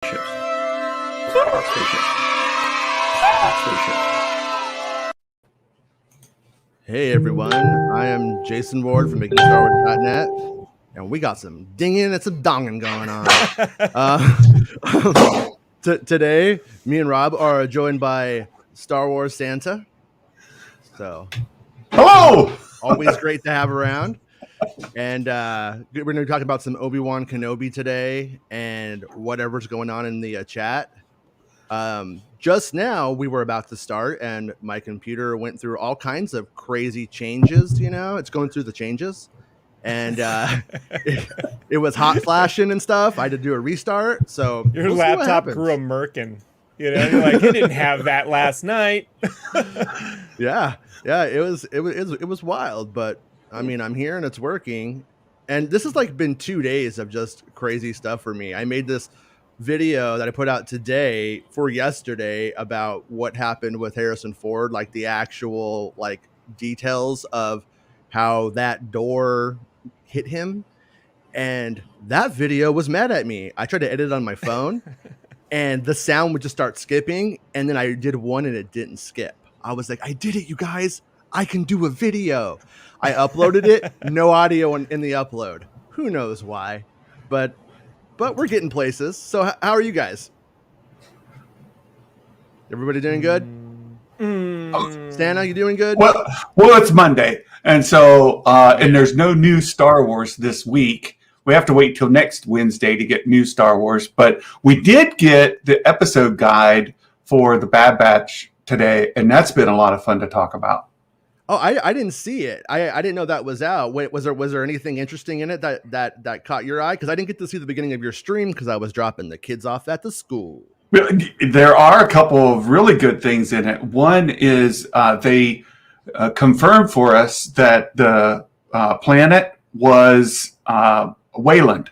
Hey everyone, I am Jason Ward from MakingStarWars.net, and we got some dinging and some donging going on. Today, me and Rob are joined by Star Wars Santa. So, hello! Always great to have around. And we're going to talk about some Obi-Wan Kenobi today and whatever's going on in the chat. Just now we were about to start and my computer went through all kinds of crazy changes. It's going through the changes, and it was hot flashing and stuff. I had to do a restart. So your laptop grew a merkin. You're like, it didn't have that last night. Yeah, it was wild, but I mean, I'm here and it's working. And this has been 2 days of just crazy stuff for me. I made this video that I put out today for yesterday about what happened with Harrison Ford, the actual details of how that door hit him. And that video was mad at me. I tried to edit it on my phone and the sound would just start skipping. And then I did one and it didn't skip. I was like, I did it, you guys. I can do a video. I uploaded it. No audio in the upload. Who knows why? But we're getting places. So how are you guys? Everybody doing good? Santa, you doing good? Well, it's Monday. And so, and there's no new Star Wars this week. We have to wait till next Wednesday to get new Star Wars. But we did get the episode guide for the Bad Batch today. And that's been a lot of fun to talk about. Oh, I didn't see it. I didn't know that was out. Wait, was there anything interesting in it that caught your eye? Because I didn't get to see the beginning of your stream because I was dropping the kids off at the school. There are a couple of really good things in it. One is they confirmed for us that the planet was Wayland,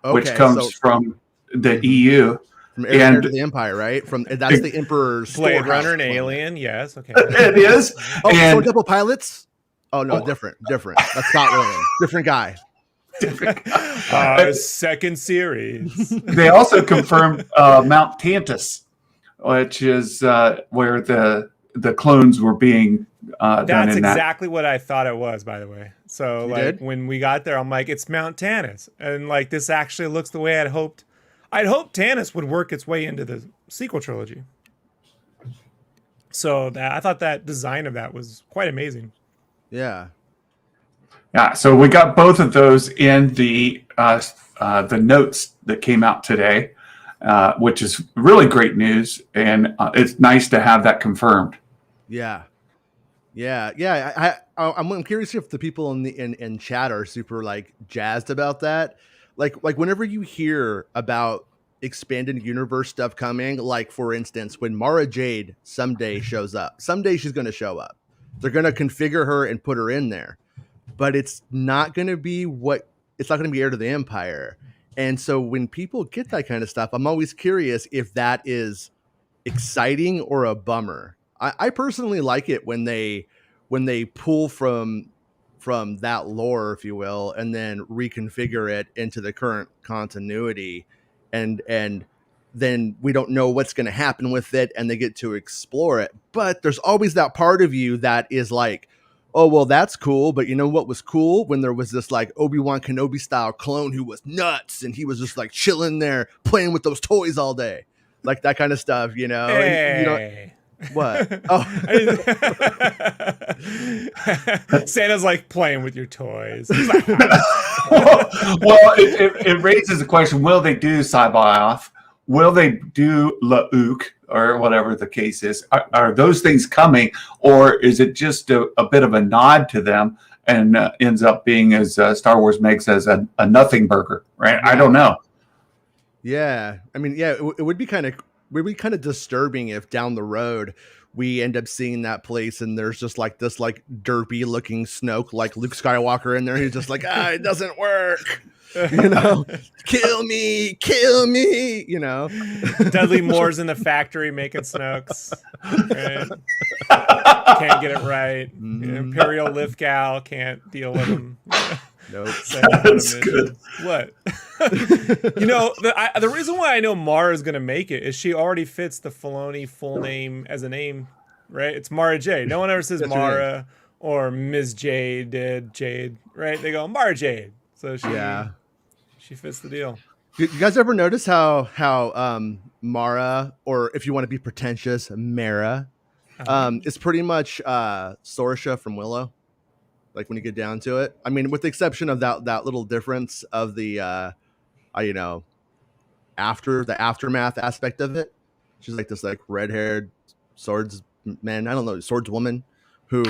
which comes from the EU. From Heir to the Empire, right? That's the Emperor's Blade Runner and Alien, yes. Okay. It is. Oh, and so double pilots? Oh no, different. That's Scott Williams. Different guy. Second series. They also confirmed Mount Tantus, which is where the clones were being done. That's exactly what I thought it was, by the way. So when we got there, I'm like, it's Mount Tantus, and this actually looks the way I'd hoped. I'd hoped Tannis would work its way into the sequel trilogy. So I thought that design of that was quite amazing. Yeah. Yeah. So we got both of those in the notes that came out today, which is really great news, and it's nice to have that confirmed. Yeah. I'm curious if the people in chat are super jazzed about that. Like whenever you hear about expanded universe stuff coming, for instance, when Mara Jade someday shows up, someday she's going to show up. They're going to configure her and put her in there, but it's not going to be Heir to the Empire. And so when people get that kind of stuff, I'm always curious if that is exciting or a bummer. I personally like it when they pull from that lore, if you will, and then reconfigure it into the current continuity, and then we don't know what's going to happen with it, and they get to explore it. But there's always that part of you that is like, oh, well, that's cool. But you know what was cool? When there was this Obi-Wan Kenobi style clone who was nuts, and he was just chilling there playing with those toys all day, that kind of stuff, Hey. And, you know, what? Oh, Santa's playing with your toys. Well, it raises the question: will they do Cyboff? Will they do Lauk, or whatever the case is? Are those things coming, or is it just a bit of a nod to them and ends up being, as Star Wars makes, as a nothing burger? Right? Yeah. I don't know. Yeah, I mean, yeah, it would be kind of disturbing if down the road we end up seeing that place and there's just this derpy looking Snoke Luke Skywalker in there. He's just it doesn't work. Kill me, Dudley Moore's in the factory making Snokes. Right? Can't get it right. Imperial Lithgow can't deal with him. Nope. That's good. What? The reason why I know Mara is going to make it is she already fits the Filoni full name as a name, right? It's Mara Jade. No one ever says Mara or Ms. Jade, right? They go Mara Jade. So she fits the deal. You guys ever notice how Mara, or if you want to be pretentious, Mara, is pretty much Sorsha from Willow? Like when you get down to it, I mean, with the exception of that little difference of the after the aftermath aspect of it, she's like this like red-haired swordsman, I don't know, swordswoman who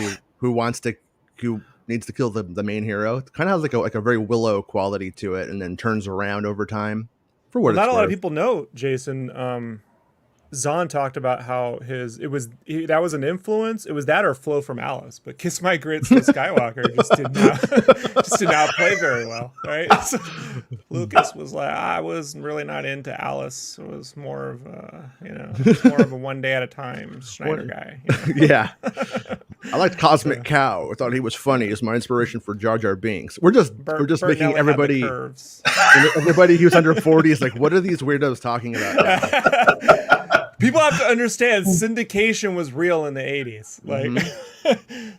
needs to kill the main hero. It kind of has like a very Willow quality to it, and then turns around over time. For what not it's a lot worth. of people know, Jason. Zahn talked about how that was an influence. It was that or Flo from Alice, but Kiss My Grits the Skywalker just did not play very well, right? So Lucas was like, I was really not into Alice. It was more of a one day at a time Schneider guy. Yeah, I liked Cosmic Cow. I thought he was funny. As my inspiration for Jar Jar Binks. We're just making everybody who's under 40 is like, what are these weirdos talking about? People have to understand syndication was real in the 80s. Like,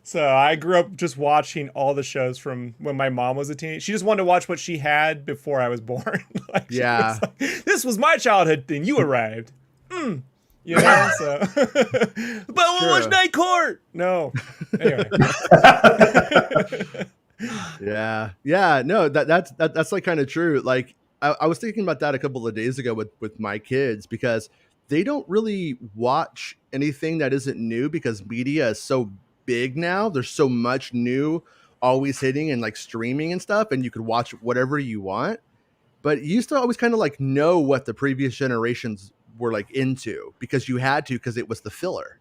so I grew up just watching all the shows from when my mom was a teenager. She just wanted to watch what she had before I was born. Yeah. This was my childhood thing. You arrived. So. But we'll watch Night Court. No. Anyway. Yeah. No, that's like kind of true. Like I was thinking about that a couple of days ago with my kids, because they don't really watch anything that isn't new, because media is so big now. There's so much new always hitting and like streaming and stuff, and you could watch whatever you want. But you used to always kind of like know what the previous generations were like into, because you had to, because it was the filler.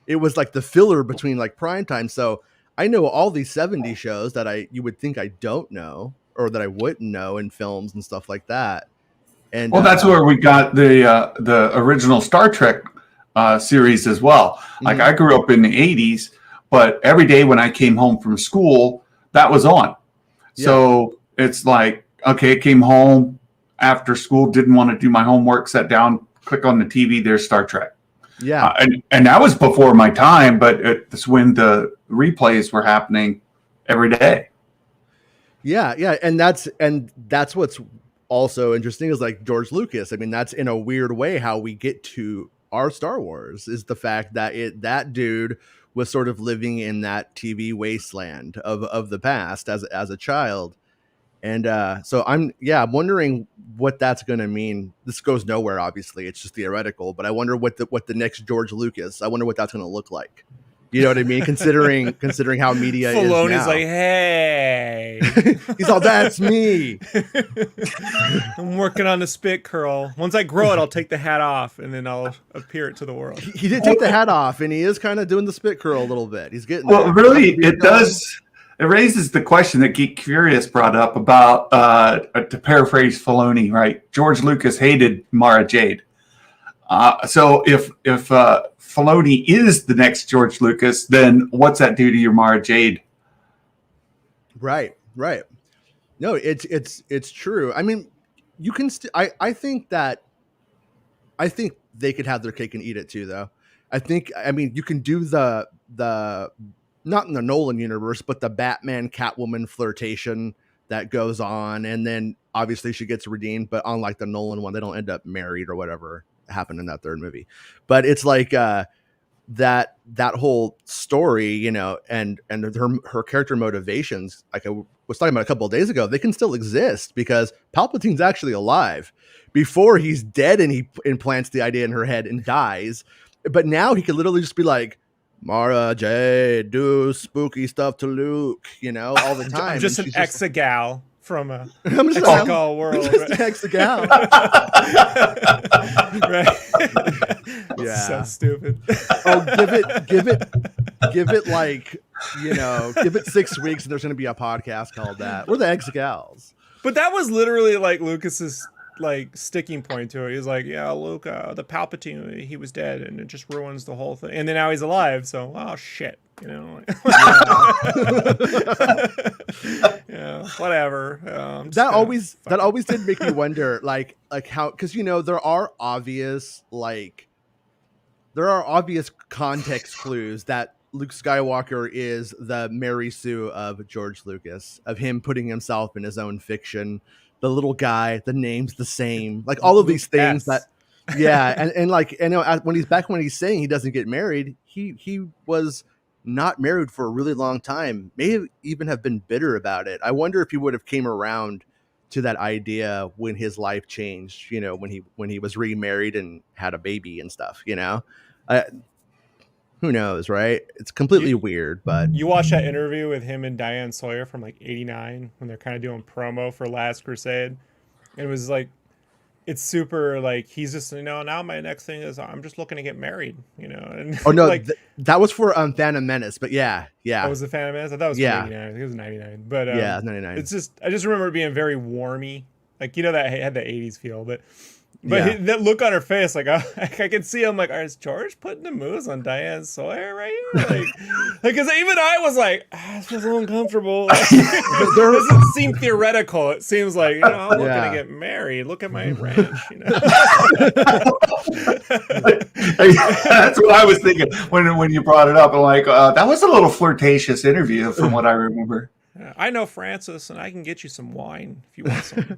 It was like the filler between like prime time. So I know all these 70s shows that you would think I don't know, or that I wouldn't know in films and stuff like that. And that's where we got the original Star Trek series as well. Like I grew up in the 80s, but every day when I came home from school, that was on. Yeah. So it's like, okay, came home after school, didn't want to do my homework, sat down, click on the TV, there's Star Trek. Yeah. And that was before my time, but it's when the replays were happening every day. Yeah. And that's what's also interesting, is like George Lucas. I mean, that's in a weird way how we get to our Star Wars, is the fact that that dude was sort of living in that TV wasteland of the past as a child. And so I'm wondering what that's going to mean. This goes nowhere, obviously. It's just theoretical, but I wonder what the next George Lucas, I wonder what that's going to look like. You know what I mean? Considering how media Filoni's is now. Like, hey. He's all, that's me. I'm working on the spit curl. Once I grow it, I'll take the hat off, and then I'll appear it to the world. He did take the hat off, and he is kind of doing the spit curl a little bit. He's getting well, really, it does. It raises the question that Geek Curious brought up about, to paraphrase Filoni, right? George Lucas hated Mara Jade. So if Filoni is the next George Lucas, then what's that do to your Mara Jade? Right. No, it's true. I mean, you can I think they could have their cake and eat it too, though. I mean, you can do the not in the Nolan universe, but the Batman Catwoman flirtation that goes on, and then obviously she gets redeemed, but unlike the Nolan one, they don't end up married or whatever happened in that third movie. But it's like that whole story, and her character motivations, like I was talking about a couple of days ago, they can still exist because Palpatine's actually alive. Before, he's dead and he implants the idea in her head and dies, but now he could literally just be like, Mara Jade, do spooky stuff to Luke, all the time. I'm just an exagal from a I'm just exagal world. Just an exagal. Right? Yeah. So stupid. Oh, give it like, give it 6 weeks and there's going to be a podcast called that. We're the exagals. But that was literally like Lucas's like sticking point to it. He's like, yeah, Luke, the Palpatine, he was dead, and it just ruins the whole thing. And then now he's alive, so oh shit, you know. Yeah, whatever. That always did make me wonder, like how, because there are obvious context clues that Luke Skywalker is the Mary Sue of George Lucas, of him putting himself in his own fiction. The little guy, the name's the same, like all of these things that, yeah, and like, when he's saying he doesn't get married, he was not married for a really long time, even have been bitter about it. I wonder if he would have came around to that idea when his life changed, when he was remarried and had a baby and stuff, who knows, right? It's completely weird, but you watch that interview with him and Diane Sawyer from like '89 when they're kind of doing promo for Last Crusade. It was like, it's super like, he's just, now my next thing is I'm just looking to get married, And oh no, like that was for Phantom Menace, but yeah. That was the Phantom Menace. I thought it was 89. I think it was 99. But yeah, 99. It's just, I just remember it being very warmy, like that had the '80s feel, but that look on her face, like I can see him like, is George putting the moves on Diane Sawyer right here? Because even I was like, it feels a little uncomfortable. It doesn't seem theoretical. It seems like, I'm looking to get married. Look at my ranch, That's what I was thinking when you brought it up. I'm like, that was a little flirtatious interview from what I remember. I know Francis, and I can get you some wine if you want some.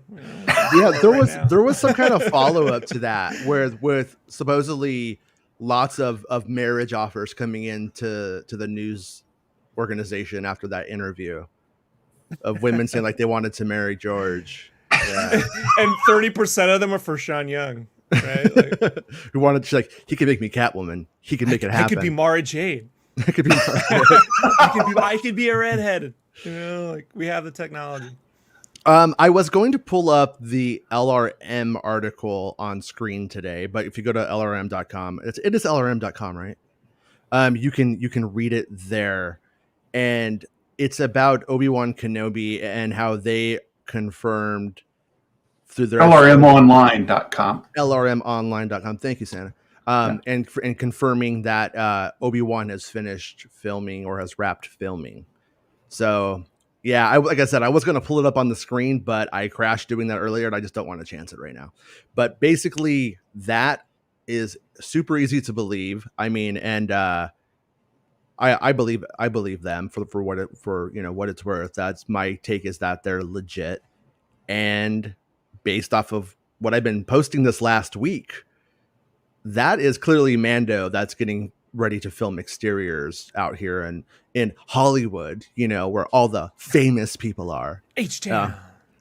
Yeah, there was some kind of follow up to that, with supposedly lots of marriage offers coming into the news organization after that interview, of women saying like they wanted to marry George. Yeah. And 30% of them are for Sean Young, right? Like, who wanted to, like, he could make me Catwoman. He could make it happen. I could be Mara Jade. I could be. I could be a redhead. Like, we have the technology. I was going to pull up the LRM article on screen today, but if you go to LRM.com, it is LRM.com, right? You can read it there, and it's about Obi-Wan Kenobi and how they confirmed through their LRMonline.com. LRMonline.com. Thank you, Santa. And confirming that Obi-Wan has finished filming or has wrapped filming. So, yeah, like I said, I was going to pull it up on the screen, but I crashed doing that earlier, and I just don't want to chance it right now. But basically, that is super easy to believe. I mean, and I believe them for what it's worth. That's my take, is that they're legit, and based off of what I've been posting this last week, that is clearly Mando that's getting ready to film exteriors out here and in Hollywood, where all the famous people are. H-Town.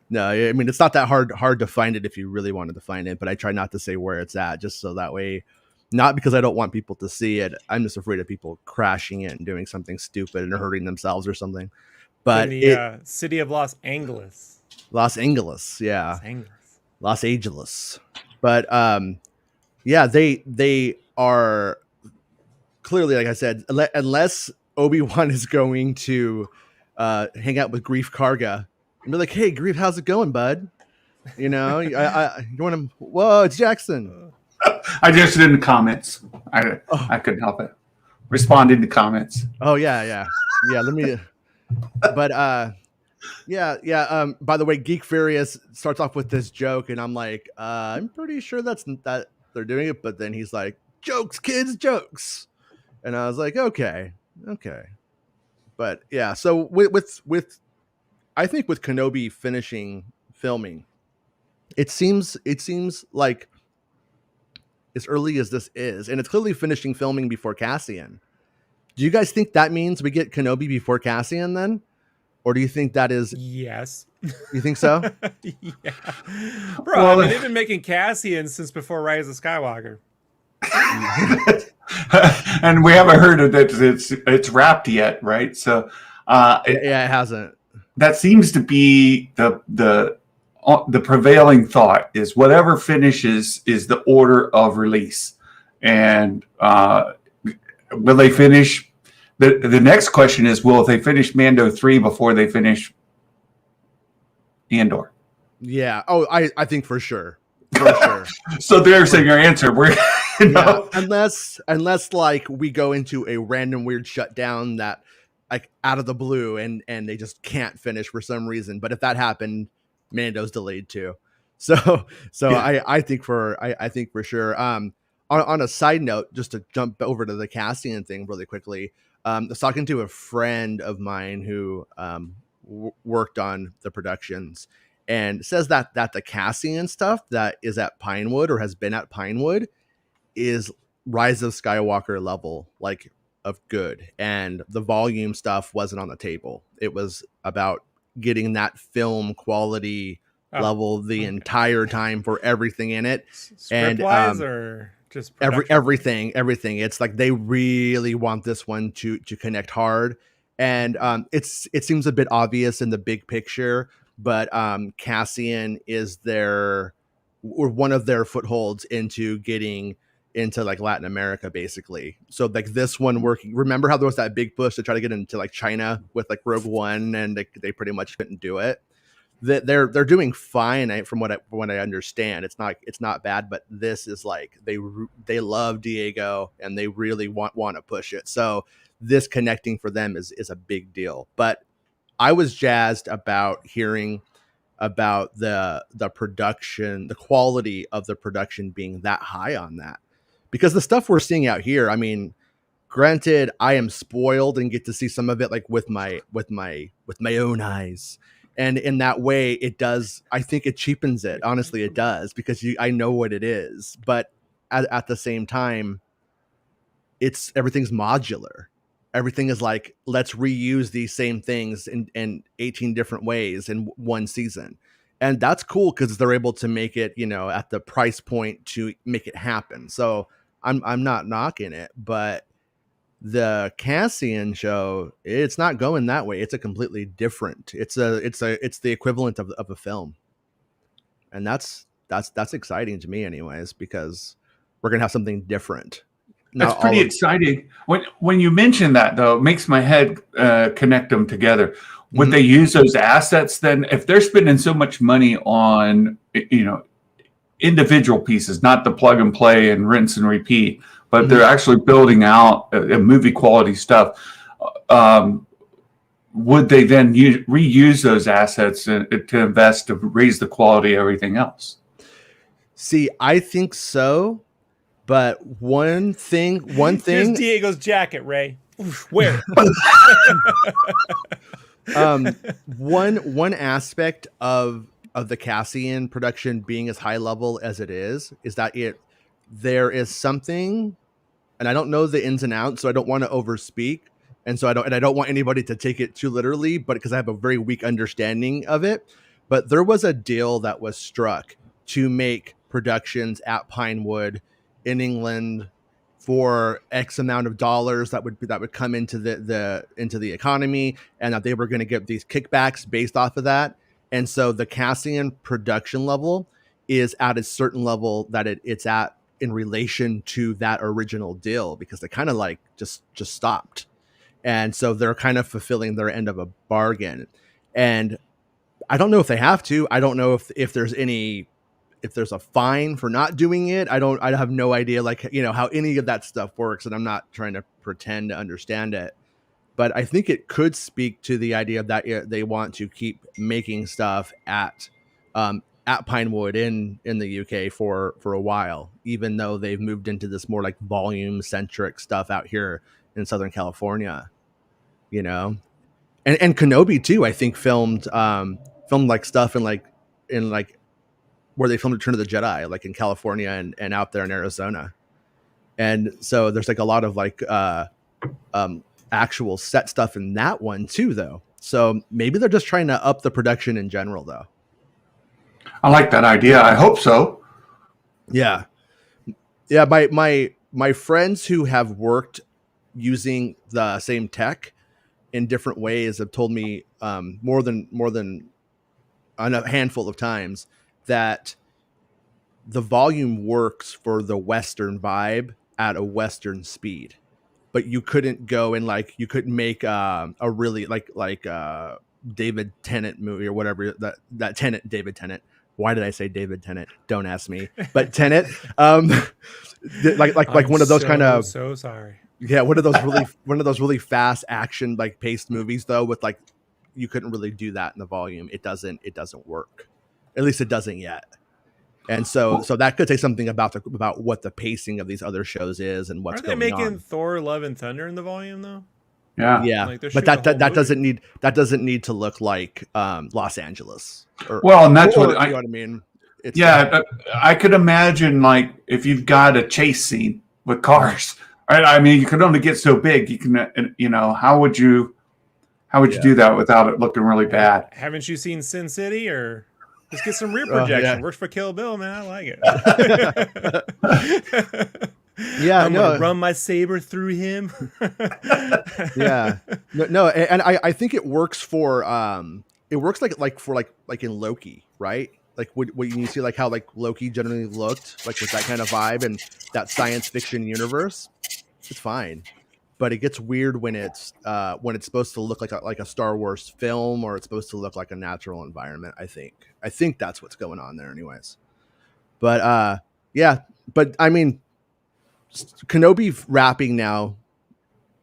No, I mean, it's not that hard to find it if you really wanted to find it, but I try not to say where it's at, just so that way, not because I don't want people to see it. I'm just afraid of people crashing it and doing something stupid and hurting themselves or something. But in the city of Los Angeles. Los Angeles, yeah. Los Angeles. But yeah, they are clearly, like I said, unless Obi-Wan is going to hang out with Grief Karga and be like, "Hey, Grief, how's it going, bud? You want to? Whoa, it's Jackson." I just did in the comments. I couldn't help it. Responding to comments. Oh yeah. Let me. But yeah. By the way, Geek Furious starts off with this joke, and I'm like, I'm pretty sure that they're doing it, but then he's like, "Jokes, kids, jokes," and I was like, okay. But yeah, so with I think with Kenobi finishing filming, it seems like, as early as this is, and it's clearly finishing filming before Cassian. Do you guys think that means we get Kenobi before Cassian then? Or do you think that is... Yes. You think so? Yeah. Bro, they've been making Cassian since before Rise of Skywalker. And we haven't heard that it's wrapped yet, right? So it hasn't. That seems to be the prevailing thought, is whatever finishes is the order of release. And will they finish? The next question is, will they finish Mando 3 before they finish Andor? Yeah. Oh, I think for sure. for sure. So there's your answer. We're you know, Unless like we go into a random weird shutdown that like out of the blue and they just can't finish for some reason. But if that happened, Mando's delayed too. So Yeah. I think for sure. On a side note, just to jump over to the casting thing really quickly, I was talking to a friend of mine who worked on the productions and says that the casting and stuff that is at Pinewood or has been at Pinewood is Rise of Skywalker level, like of good. And the volume stuff wasn't on the table. It was about getting that film quality level the entire time for everything in it. Script wise or just everything. It's like they really want this one to connect hard. And it seems a bit obvious in the big picture, but Cassian is their or one of their footholds into getting into like Latin America, basically. So like this one working. Remember how there was that big push to try to get into like China with like Rogue One, and they pretty much couldn't do it. They're doing fine from what I understand. It's not bad, but this is like they love Diego and they really want to push it. So this connecting for them is a big deal. But I was jazzed about hearing about the production, the quality of the production being that high on that, because the stuff we're seeing out here, I mean, granted, I am spoiled and get to see some of it like with my own eyes. And in that way, it does. I think it cheapens it. Honestly, it does, because I know what it is. But at the same time, everything's modular. Everything is like, let's reuse these same things in 18 different ways in one season. And that's cool because they're able to make it, at the price point to make it happen. So I'm not knocking it, but the Cassian show, it's not going that way. It's a completely different. It's the equivalent of a film, and that's exciting to me, anyways, because we're gonna have something different. That's pretty exciting. When you mention that, though, it makes my head connect them together. Would they use those assets then? If they're spending so much money on, individual pieces, not the plug and play and rinse and repeat, but they're actually building out a movie quality stuff. Would they then reuse those assets to invest to raise the quality of everything else? See, I think so. But one thing. Here's Diego's jacket, Ray. Wear it. One aspect of the Cassian production being as high level as it is that there is something, and I don't know the ins and outs, so I don't want to overspeak, and I don't want anybody to take it too literally, but because I have a very weak understanding of it. But there was a deal that was struck to make productions at Pinewood in England for X amount of dollars that would come into the economy, and that they were going to get these kickbacks based off of that. And so the Cassian production level is at a certain level that it's at in relation to that original deal, because they kind of like just stopped. And so they're kind of fulfilling their end of a bargain. And I don't know if they have to. I don't know if there's a fine for not doing it. I have no idea, like, how any of that stuff works. And I'm not trying to pretend to understand it. But I think it could speak to the idea that they want to keep making stuff at Pinewood in the UK for a while, even though they've moved into this more like volume centric stuff out here in Southern California, and Kenobi too, I think filmed like stuff in where they filmed Return of the Jedi, like in California and out there in Arizona. And so there's like a lot of like actual set stuff in that one too, though. So maybe they're just trying to up the production in general, though. I like that idea. I hope so. Yeah. My friends who have worked using the same tech in different ways have told me more than a handful of times that the volume works for the Western vibe at a Western speed, but you couldn't go and you couldn't make a really like David Tennant movie or whatever that David Tennant Why did I say David Tennant? Don't ask me. But Tennant, like one of those kind of so sorry. Yeah, one of those really fast action like paced movies though, with like you couldn't really do that in the volume. It doesn't work. At least it doesn't yet. And so that could say something about what the pacing of these other shows is and what's Aren't they going making on. Thor: Love and Thunder in the volume though? Yeah. Like, but that doesn't need to look like Los Angeles. And that's what you know what I mean. I could imagine, like, if you've got a chase scene with cars, right? I mean, you can only get so big. You can, how would you do that without it looking really bad? Haven't you seen Sin City? Or just get some rear projection. Works for Kill Bill, man. I like it. I'm gonna run my saber through him. No, and I think it works for it works like in Loki, right? Like what you see, like how like Loki generally looked like with that kind of vibe and that science fiction universe. It's fine, but it gets weird when it's supposed to look like a Star Wars film, or it's supposed to look like a natural environment. I think that's what's going on there, anyways. But but I mean, Kenobi wrapping now.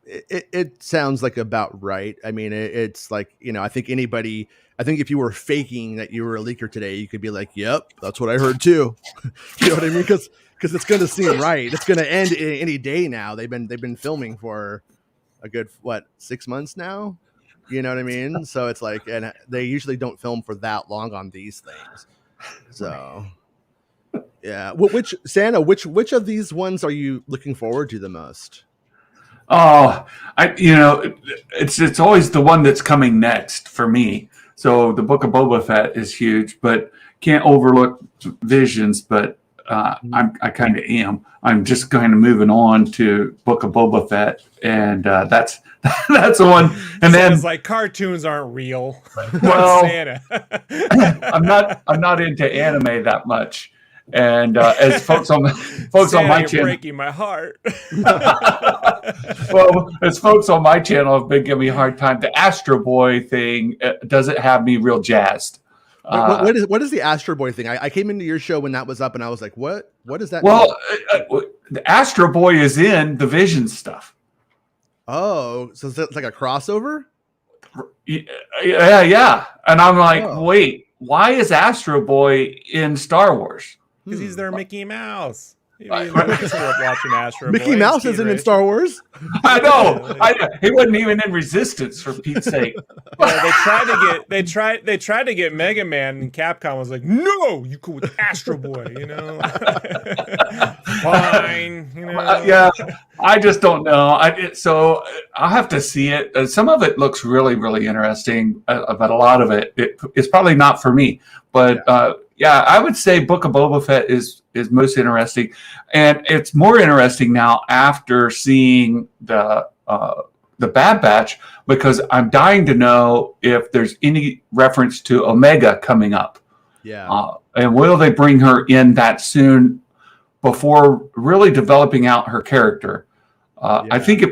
It sounds like about right. I mean, it's like, I think if you were faking that you were a leaker today, you could be like, yep, that's what I heard too. You know what I mean? Because it's going to seem right. It's going to end any day now. They've been filming for a good 6 months now. You know what I mean? So it's like, and they usually don't film for that long on these things. So yeah, which of these ones are you looking forward to the most? Oh, it's always the one that's coming next for me. So the Book of Boba Fett is huge, but can't overlook Visions. But I kind of am. I'm just kind of moving on to Book of Boba Fett, and that's the one. And then it's like cartoons aren't real. Well, Santa. I'm not into anime that much. And as folks on my channel, breaking my heart. Well, as folks on my channel have been giving me a hard time, the Astro Boy thing doesn't have me real jazzed. What is the Astro Boy thing? I came into your show when that was up, and I was like, what is that? Well, the Astro Boy is in the Vision stuff. Oh, so it's like a crossover? Yeah. And I'm like, wait, why is Astro Boy in Star Wars? Because he's their Mickey Mouse. Watching Astro Mickey Boy. Mouse isn't in Star Wars. I know. He wasn't even in Resistance, for Pete's sake. Yeah, they tried to get Mega Man, and Capcom was like, "No, you go with Astro Boy." Fine. Yeah, I just don't know. So I'll have to see it. Some of it looks really, really interesting, but a lot of it is probably not for me. But yeah, I would say Book of Boba Fett is most interesting, and it's more interesting now after seeing the Bad Batch, because I'm dying to know if there's any reference to Omega coming up. Yeah, and will they bring her in that soon before really developing out her character? I think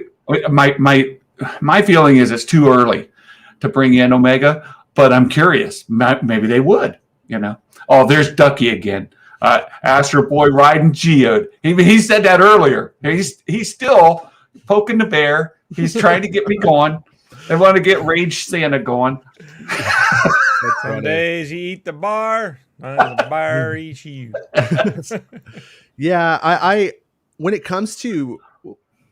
my feeling is it's too early to bring in Omega, but I'm curious. Maybe they would. Oh, there's Ducky again. Astro Boy riding Geode. He said that earlier. He's still poking the bear. He's trying to get me going. They want to get Rage Santa going. Some days you eat the bar, the bar eats you. Yeah, I when it comes to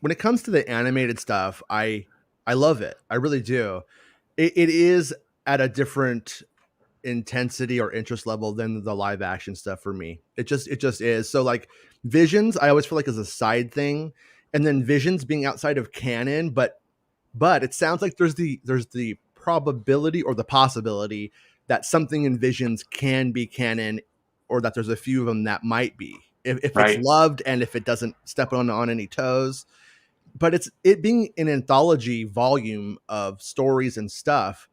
the animated stuff, I love it. I really do. It is at a different intensity or interest level than the live action stuff for me. It just is. So like Visions, I always feel like is a side thing, and then Visions being outside of canon, but it sounds like there's the probability or the possibility that something in Visions can be canon, or that there's a few of them that might be, if right. It's loved and if it doesn't step on any toes. But it being an anthology volume of stories and stuff,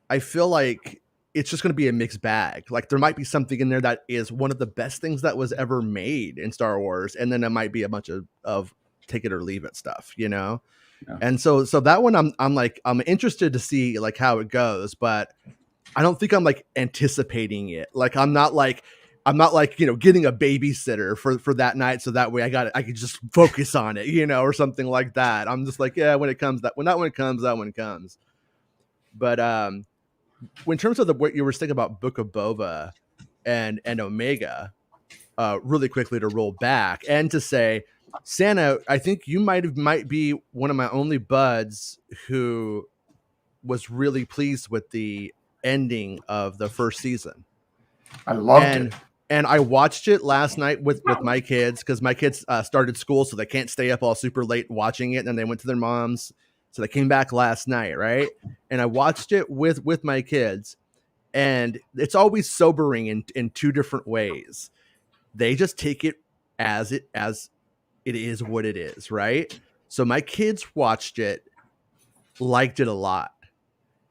I feel like it's just going to be a mixed bag. Like there might be something in there that is one of the best things that was ever made in Star Wars, and then it might be a bunch of take it or leave it stuff, Yeah. And so that one I'm interested to see like how it goes, but I don't think I'm like anticipating it. Like I'm not like getting a babysitter for that night, so that way I could just focus on it, or something like that. I'm just like, yeah, when it comes, that when it comes. But in terms of what you were saying about Book of Boba and Omega, really quickly to roll back and to say, Santa, I think you might be one of my only buds who was really pleased with the ending of the first season. I loved it. And I watched it last night with my kids, because my kids started school, so they can't stay up all super late watching it. And then they went to their mom's, so they came back last night, right? And I watched it with my kids, and it's always sobering in two different ways. They just take it as it is what it is, right? So my kids watched it, liked it a lot.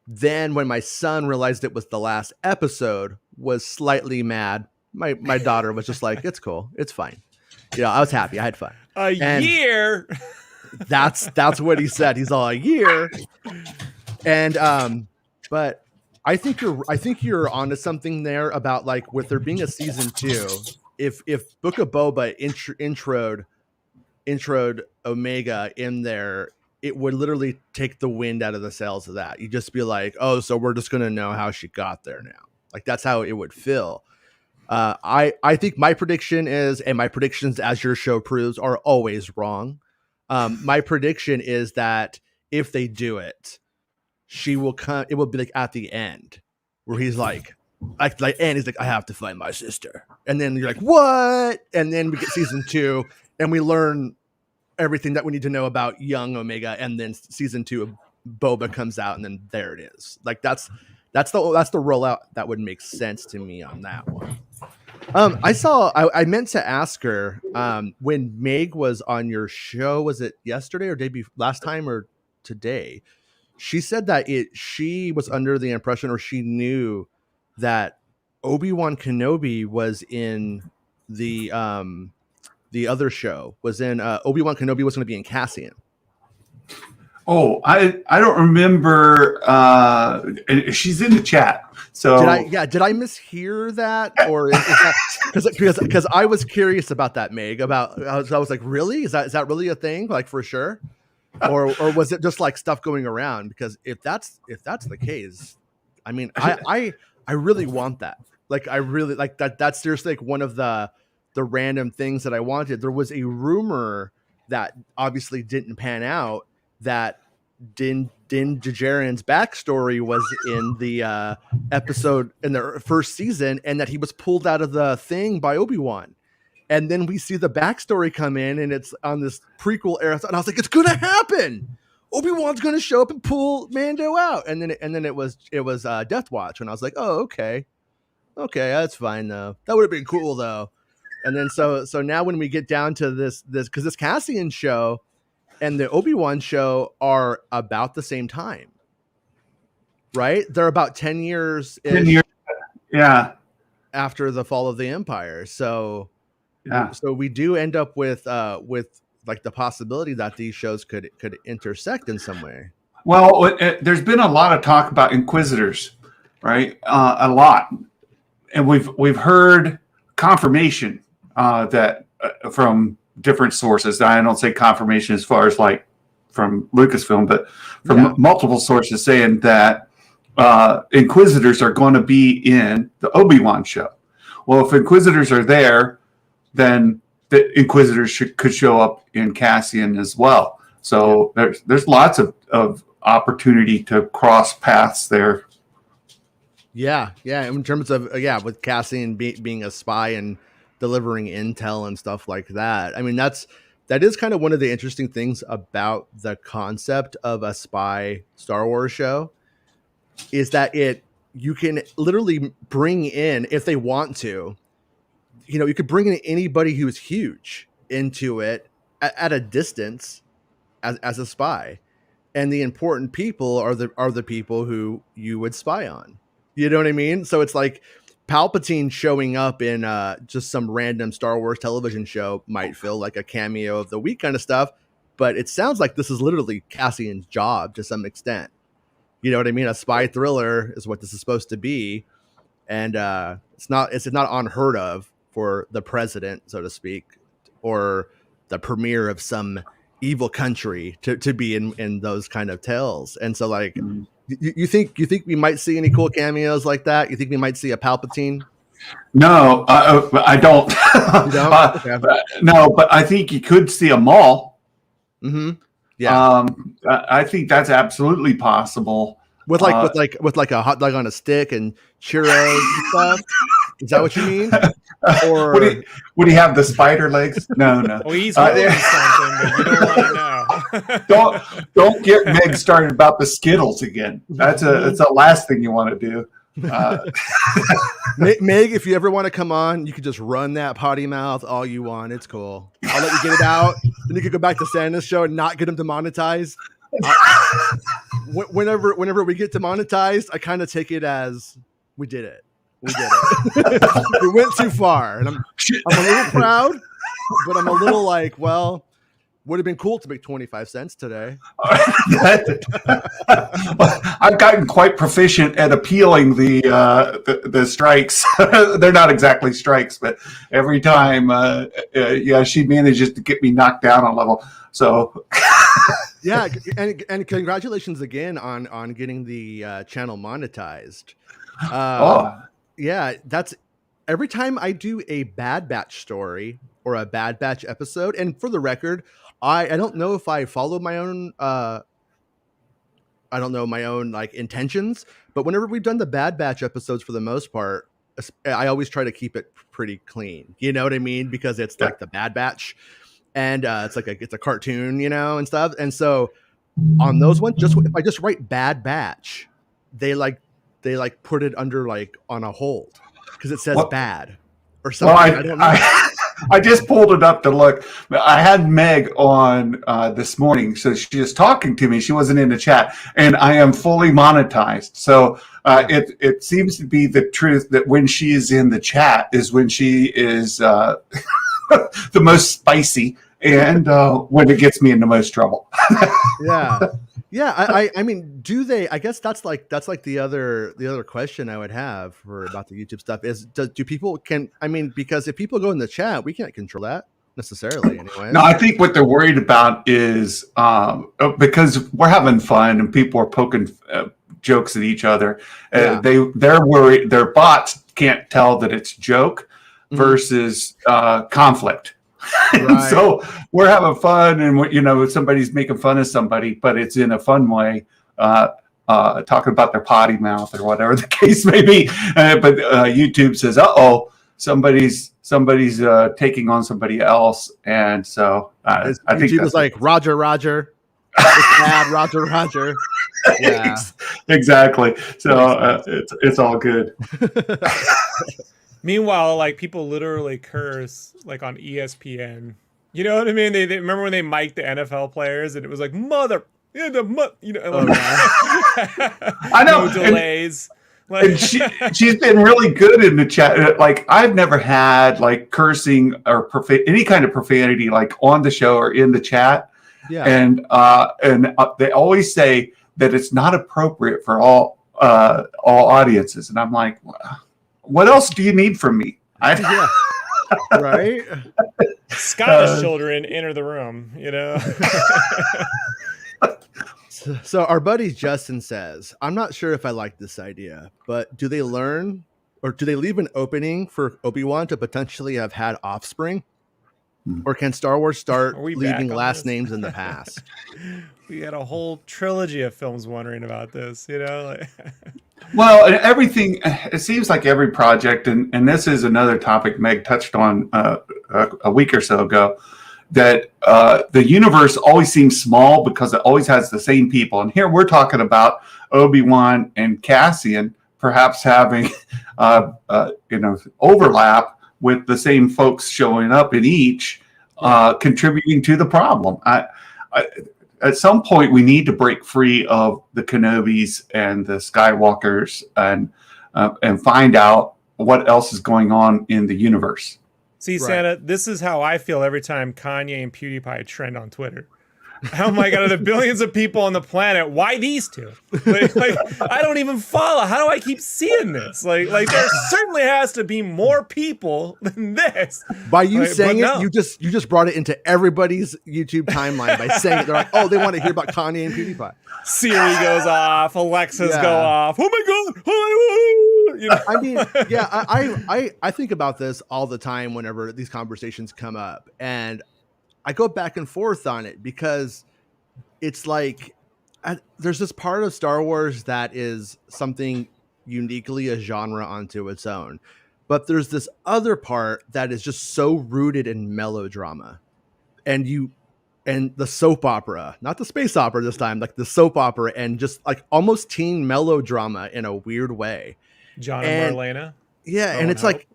Then when my son realized it was the last episode, was slightly mad. My daughter was just like, it's cool, it's fine. I was happy, I had fun. A year. That's what he said. He's all, a year. And but I think you're onto something there about, like, with there being a season 2. If Book of Boba introed Omega in there, it would literally take the wind out of the sails of that. You'd just be like, oh, so we're just going to know how she got there now. Like, that's how it would feel. I think my prediction is, and my predictions, as your show proves, are always wrong. My prediction is that if they do it, she will come. It will be like at the end where he's like, and he's like, I have to find my sister. And then you're like, what? And then we get season 2 and we learn everything that we need to know about young Omega. And then season 2 of Boba comes out, and then there it is. Like, that's the rollout that would make sense to me on that one. I meant to ask her, when Meg was on your show, was it yesterday or last time or today? She said that she was under the impression, or she knew, that Obi-Wan Kenobi was in the other show, Obi-Wan Kenobi was going to be in Cassian. Oh, I don't remember. She's in the chat. So did I mishear that, or is that because I was curious about that, Meg? I was like, really? Is that really a thing? Like, for sure? Or was it just like stuff going around? Because if that's the case, I mean, I really want that. Like, I really like that. That's seriously like one of the random things that I wanted. There was a rumor that obviously didn't pan out, that Din Djarin's backstory was in the episode in the first season, and that he was pulled out of the thing by Obi-Wan. And then we see the backstory come in, and it's on this prequel era. And I was like, it's going to happen. Obi-Wan's going to show up and pull Mando out. And then it was Death Watch. And I was like, oh, okay, that's fine though. That would have been cool though. And then so now when we get down to this, because this Cassian show and the Obi-Wan show are about the same time, right? They're about 10 years. 10 years. Yeah. After the fall of the Empire. So yeah. So we do end up with like the possibility that these shows could intersect in some way. Well, there's been a lot of talk about Inquisitors, right? A lot. And we've heard confirmation that from different sources. I don't say confirmation as far as like from Lucasfilm, but from multiple sources saying that Inquisitors are going to be in the Obi-Wan show. Well, if Inquisitors are there, then the Inquisitors could show up in Cassian as well. So there's lots of opportunity to cross paths there. Yeah. In terms of with Cassian being a spy and delivering intel and stuff like that. I mean, that is kind of one of the interesting things about the concept of a spy Star Wars show, is that you can literally bring in, if they want to, you could bring in anybody who's huge into it at a distance as a spy, and the important people are the people who you would spy on. You know what I mean? So it's like Palpatine showing up in just some random Star Wars television show might feel like a cameo of the week kind of stuff, but it sounds like this is literally Cassian's job to some extent. You know what I mean? A spy thriller is what this is supposed to be, and it's not unheard of for the president, so to speak, or the premier of some evil country to be in those kind of tales. And so, like, you think we might see any cool cameos like that? You think we might see a Palpatine? No, I don't. You don't? Okay. No, but I think you could see a Maul. Mm-hmm. Yeah. I think that's absolutely possible. With like a hot dog on a stick and churros and stuff. Is that what you mean? Or would he have the spider legs? No. Well, he's holding something, but you don't want to know. don't get Meg started about the Skittles again. That's the last thing you want to do. Meg, if you ever want to come on, you can just run that potty mouth all you want. It's cool. I'll let you get it out. Then you can go back to Santa's show and not get him demonetized. Whenever we get demonetized, I kind of take it as we did it. We did it. We went too far, and I'm a little proud, but I'm a little like, well, would have been cool to make 25 cents today. I've gotten quite proficient at appealing the strikes. They're not exactly strikes, but every time, she manages to get me knocked down a level. So, yeah, and congratulations again on getting the channel monetized. Yeah, that's every time I do a Bad Batch story or a Bad Batch episode. And for the record, I don't know if I follow my own like intentions, but whenever we've done the Bad Batch episodes, for the most part, I always try to keep it pretty clean. You know what I mean? Because it's like the Bad Batch, and it's a cartoon, and stuff. And so on those ones, if I just write Bad Batch, they put it under like on a hold because it says bad or something. Well, I don't know. I just pulled it up to look. I had Meg on this morning, so she was talking to me. She wasn't in the chat, and I am fully monetized. So it seems to be the truth that when she is in the chat is when she is the most spicy, and when it gets me in the most trouble. Yeah. I mean, do they? I guess that's like the other question I would have about the YouTube stuff is do people because if people go in the chat, we can't control that necessarily anyway. No, I think what they're worried about is because we're having fun and people are poking jokes at each other. They're worried. Their bots can't tell that it's joke versus conflict. Right. So we're having fun, and somebody's making fun of somebody, but it's in a fun way, talking about their potty mouth or whatever the case may be. But YouTube says, "Uh-oh, somebody's taking on somebody else," and so I think YouTube was like, "Roger, it's bad, Roger." Yeah, exactly. So it's all good. Meanwhile, like people literally curse like on ESPN. You know what I mean? They remember when they mic'd the NFL players and it was like mother, I know. No delays. And she's been really good in the chat. Like I've never had like cursing or any kind of profanity like on the show or in the chat. Yeah. And they always say that it's not appropriate for all audiences, and I'm like, what else do you need from me? Right? Scottish children enter the room, So our buddy Justin says, I'm not sure if I like this idea, but do they learn or do they leave an opening for Obi-Wan to potentially have had offspring? Or can Star Wars start leaving last names in the past? We had a whole trilogy of films wondering about this, Well, everything, it seems like every project, and this is another topic Meg touched on a week or so ago, that the universe always seems small because it always has the same people. And here we're talking about Obi-Wan and Cassian perhaps having overlap with the same folks showing up in each, contributing to the problem. At some point, we need to break free of the Kenobis and the Skywalkers and find out what else is going on in the universe. See, Santa, this is how I feel every time Kanye and PewDiePie trend on Twitter. Oh my god, of the billions of people on the planet, why these two? Like, I don't even follow. How do I keep seeing this? Like there certainly has to be more people than this. By you saying it, no. you just brought it into everybody's YouTube timeline by saying it. They're like, oh, they want to hear about Kanye and PewDiePie. Siri goes off, Alexas go off. Oh my god! You know? I mean, yeah, I think about this all the time whenever these conversations come up, and I go back and forth on it because it's like there's this part of Star Wars that is something uniquely a genre onto its own, but there's this other part that is just so rooted in melodrama, and the soap opera, not the space opera this time, like the soap opera, and just like almost teen melodrama in a weird way. John and Marlena. Yeah, and it's like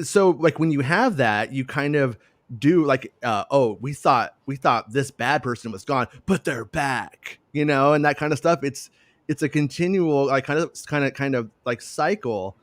so like when you have that, you kind of do like we thought this bad person was gone, but they're back, you know, and that kind of stuff. It's a continual like kind of like cycle.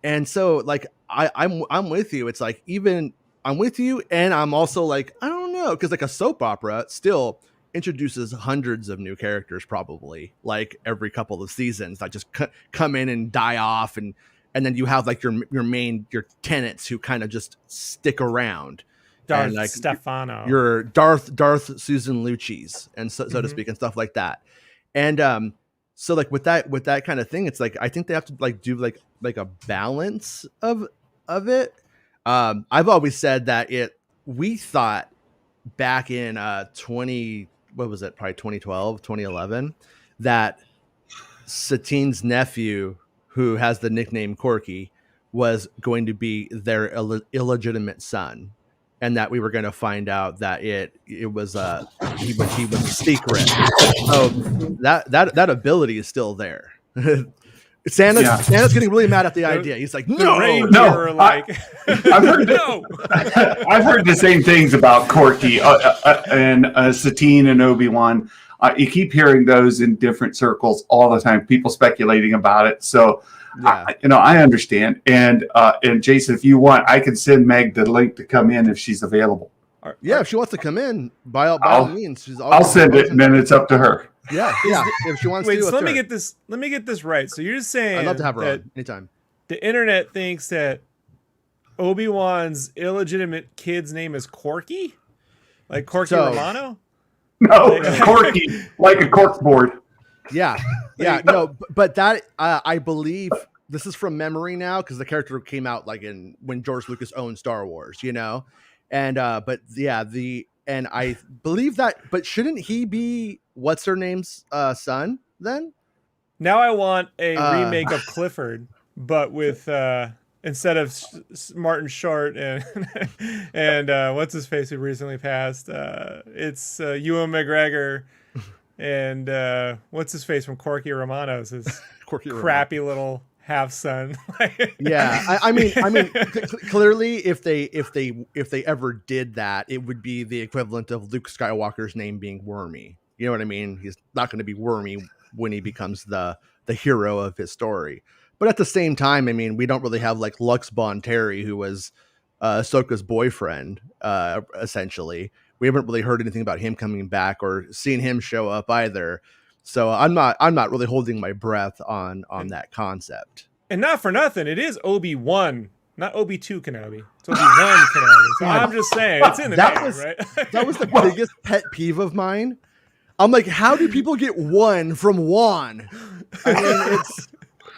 And so like I'm with you. It's like even I'm with you, and I'm also like I don't know, because like a soap opera still introduces hundreds of new characters probably like every couple of seasons that just come in and die off, and then you have like your tenants who kind of just stick around. Darth and, like, Stefano, your Darth Susan Lucci's, and so to speak, and stuff like that. And so like with that kind of thing, it's like I think they have to like do like a balance of it. I've always said that we thought back in 2012, 2011, that Satine's nephew, who has the nickname Corky, was going to be their illegitimate son, and that we were going to find out that it was he was a secret. So that ability is still there. Santa's getting really mad at the idea. He's like, no. I've heard the same things about Corky and Satine and Obi-Wan. You keep hearing those in different circles all the time. People speculating about it. So, yeah. I understand. And Jason, if you want, I can send Meg the link to come in if she's available. Yeah, if she wants to come in, by all means, I'll send it, and then it's up to her. Yeah. If she wants to. So let me get this right. So you're saying I'd love to have her on anytime. The internet thinks that Obi-Wan's illegitimate kid's name is Corky, like Corky Romano. No, Corky, like a corkboard. Yeah. No, but that I believe this is from memory now, because the character came out like when George Lucas owned Star Wars, you know, and but yeah, and I believe that, but shouldn't he be what's her name's son then? Now I want a remake of Clifford, but with instead of Martin Short and what's his face who recently passed, it's Ewan McGregor and what's his face from Corky Romano's his crappy little half son. Yeah, I mean, clearly, if they ever did that, it would be the equivalent of Luke Skywalker's name being Wormy. You know what I mean? He's not going to be Wormy when he becomes the hero of his story. But at the same time, I mean, we don't really have like Lux Bon Terry, who was Ahsoka's boyfriend, essentially. We haven't really heard anything about him coming back or seen him show up either. So I'm not really holding my breath on that concept. And not for nothing, it is Obi-Wan, not Obi-2 Kenobi. It's Obi-Wan Kenobi. So I'm just saying, it's in the name, right? That was the biggest pet peeve of mine. I'm like, how do people get one from Juan? I mean,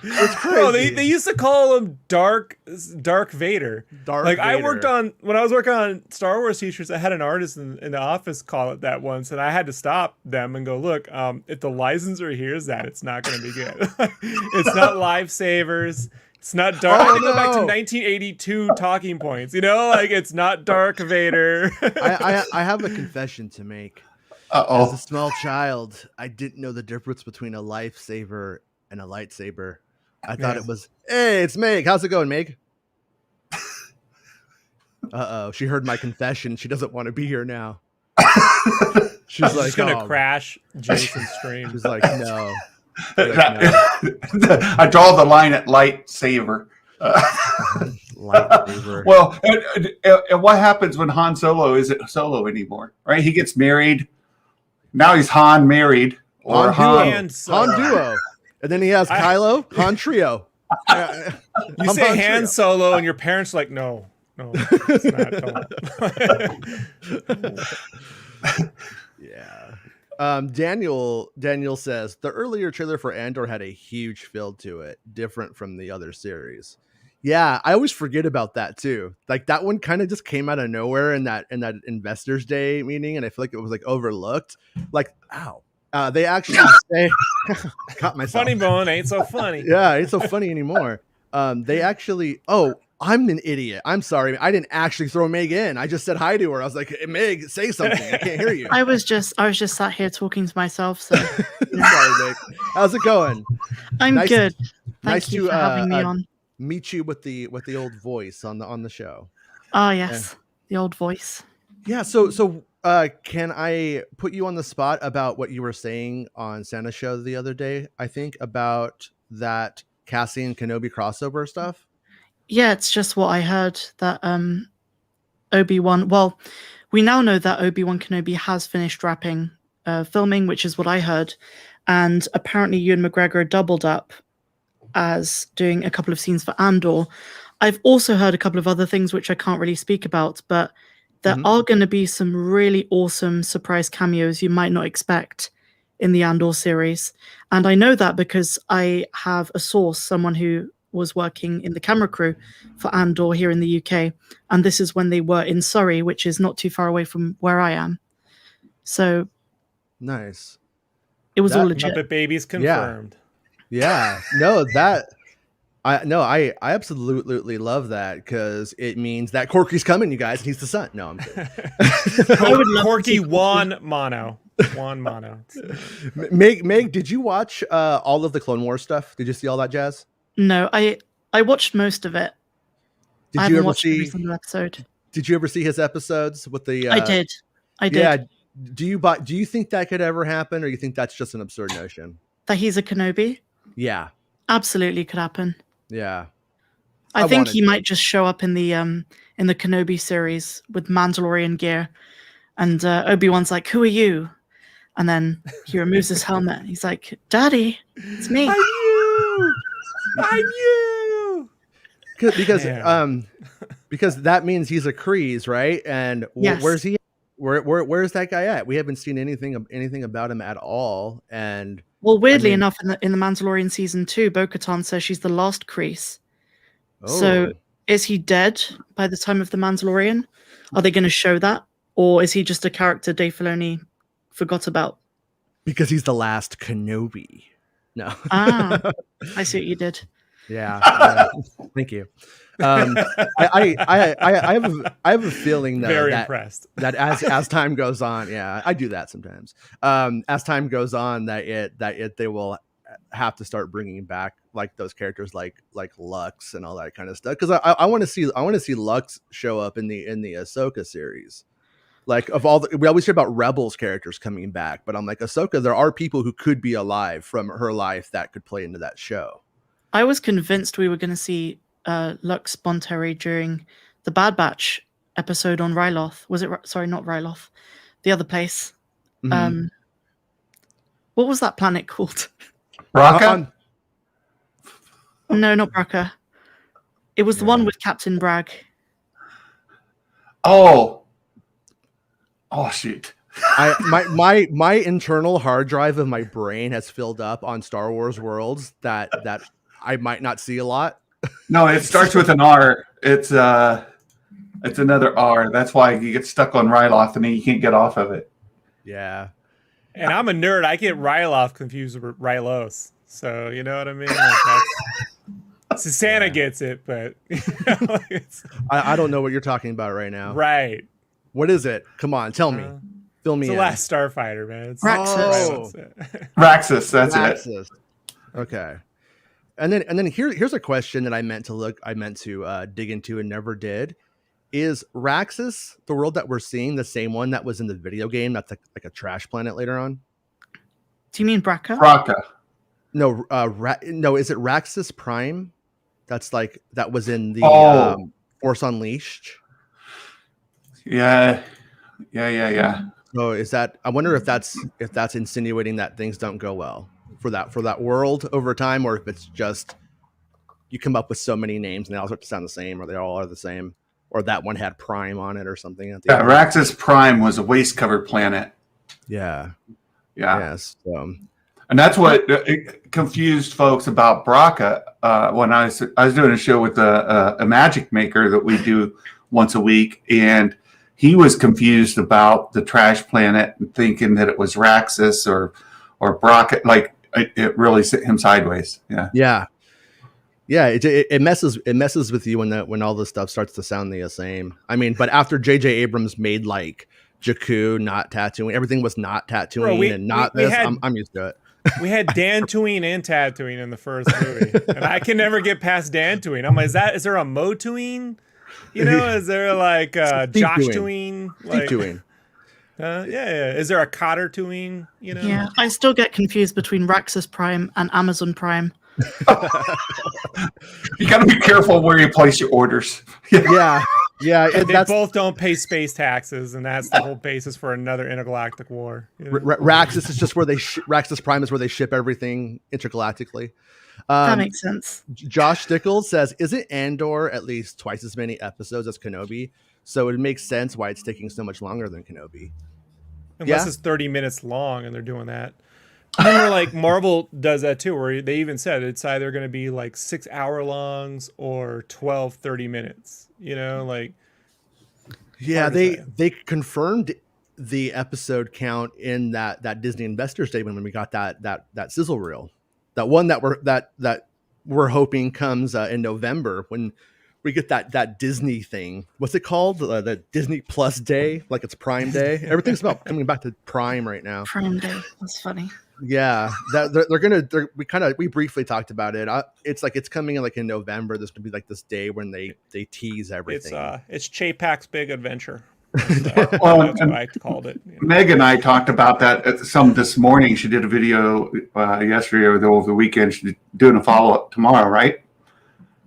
it's crazy. Bro, they used to call him Dark Vader. Like Vader. When I was working on Star Wars t-shirts, I had an artist in the office call it that once, and I had to stop them and go, look, if the licensor hears that, it's not going to be good. It's not Lifesavers. It's not Dark. I go back to 1982 talking points. You know, like it's not Dark Vader. I have a confession to make. As a small child, I didn't know the difference between a lifesaver and a lightsaber. I thought it was, hey, it's Meg. How's it going, Meg? She heard my confession. She doesn't want to be here now. She's like, gonna crash Jason's stream. She's like, no. I draw the line at lightsaber. Lightsaber. Well, and what happens when Han Solo isn't Solo anymore? Right? He gets married. Now he's Han married or Han Han Duo. Solo. Han Duo. And then he has Kylo, Han Trio. You say Han Han Trio. Solo, and your parents are like, no, it's not. Don't. Yeah. Daniel says the earlier trailer for Andor had a huge feel to it, different from the other series. Yeah, I always forget about that too. Like that one kind of just came out of nowhere in that Investors Day meeting, and I feel like it was like overlooked. Like, ow. They actually say caught myself. Funny bone ain't so funny. Yeah, it's so funny anymore. They actually I'm an idiot. I'm sorry. I didn't actually throw Meg in. I just said hi to her. I was like, hey, Meg, say something. I can't hear you. I was just sat here talking to myself. So sorry, Meg. How's it going? I'm Nice- good. nice Thank you to, for having me on. Meet you with the old voice on the show. Oh yes, the old voice. Yeah. So can I put you on the spot about what you were saying on Santa's show the other day? I think about that Cassian Kenobi crossover stuff. Yeah, it's just what I heard that Obi-Wan. Well, we now know that Obi-Wan Kenobi has finished wrapping filming, which is what I heard, and apparently Ewan McGregor doubled up as doing a couple of scenes for Andor. I've also heard a couple of other things which I can't really speak about, but there are going to be some really awesome surprise cameos you might not expect in the Andor series. And I know that because I have a source, someone who was working in the camera crew for Andor here in the UK. And this is when they were in Surrey, which is not too far away from where I am. So nice. It was all legit. Muppet Babies confirmed. Yeah. No, I absolutely love that because it means that Corky's coming, you guys, and he's the son. No, I'm kidding. I would love Corky to see Juan Mono. Meg, did you watch all of the Clone Wars stuff? Did you see all that jazz? No, I watched most of it. I haven't watched every single episode. Did you ever see his episodes with the? I did. Yeah. Do you think that could ever happen, or you think that's just an absurd notion? That he's a Kenobi? Yeah. Absolutely could happen. Yeah. I think he might just show up in the Kenobi series with Mandalorian gear, and Obi-Wan's like, "Who are you?" And then he removes his helmet. And he's like, "Daddy, it's me." I'm you. Because that means he's a Kryze, right? And yes. Where's he? Where's that guy at? We haven't seen anything about him at all. And well, weirdly enough, in the Mandalorian season 2, Bo-Katan says she's the last Kryze. Oh. So is he dead by the time of the Mandalorian? Are they going to show that, or is he just a character Dave Filoni forgot about? Because he's the last Kenobi. No. I see what you did. Yeah. Thank you. I have a feeling though, impressed that as time goes on, yeah, I do that sometimes. As time goes on, they will have to start bringing back like those characters like Lux and all that kind of stuff, because I want to see Lux show up in the Ahsoka series. Like we always hear about Rebels characters coming back, but I'm like, Ahsoka, there are people who could be alive from her life that could play into that show. I was convinced we were going to see Lux Bonteri during the Bad Batch episode on Ryloth. Was it? Sorry, not Ryloth. The other place. Mm-hmm. What was that planet called? Bracca? No, not Bracca. It was the one with Captain Bragg. Oh, shoot. My internal hard drive of my brain has filled up on Star Wars worlds that I might not see a lot. No, it starts with an R. It's another R. That's why you get stuck on Ryloth and then you can't get off of it. Yeah. And I'm a nerd. I get Ryloth confused with Rylos. So you know what I mean? Like Santa gets it, but I don't know what you're talking about right now. Right. What is it? Come on, tell me. Fill me in. It's the last Starfighter, man. It's Raxus, that's Raxus. It. Okay. And then here's a question that I meant to dig into and never did. Is Raxus, the world that we're seeing, the same one that was in the video game that's like a trash planet later on? Do you mean Bracca? Bracca. No, no, is it Raxus Prime? That's like that was in the Force Unleashed. Yeah. So is that? I wonder if that's insinuating that things don't go well for that world over time, or if it's just you come up with so many names and they all start to sound the same, or they all are the same, or that one had Prime on it or something. At the end. Araxis Prime was a waste-covered planet. Yeah. Yeah. Yes. And that's what confused folks about Braca when I was doing a show with a magic maker that we do once a week, and he was confused about the trash planet and thinking that it was Raxus or Braca. Like it really sent him sideways. Yeah. Yeah. Yeah. It messes with you when all this stuff starts to sound the same. I mean, but after J.J. Abrams made like Jakku, not Tatooine, everything was not Tatooine and not this. I'm used to it. We had Dantooine and Tatooine in the first movie, and I can never get past Dantooine. I'm like, is there a Motooine? You know, is there like Josh-Tooine? Like, Tooine. Yeah. Is there a Cotter-Tooine? You know? Yeah, I still get confused between Raxus Prime and Amazon Prime. You got to be careful where you place your orders. Yeah. They both don't pay space taxes, and that's the whole basis for another intergalactic war. You know? Raxus is just where Raxus Prime is where they ship everything intergalactically. That makes sense. Josh Stickles says, "Isn't Andor at least twice as many episodes as Kenobi? So it makes sense why it's taking so much longer than Kenobi." Unless it's 30 minutes long, and they're doing that. Remember, like Marvel does that too, where they even said it's either going to be like 6 hour longs or 12 30 minutes. You know, like they confirmed the episode count in that Disney investor statement when we got that sizzle reel, that one that we're hoping comes in November when we get that Disney thing. What's it called? The Disney Plus Day, like it's Prime Day. Everything's about coming back to Prime right now. Prime Day. That's funny. Yeah, we briefly talked about it. It's coming in like in November. There's gonna be like this day when they tease everything. It's Chapek's Big Adventure. That's what I called it. You know? Meg and I talked about that this morning. She did a video yesterday or over the weekend. She's doing a follow-up tomorrow, right?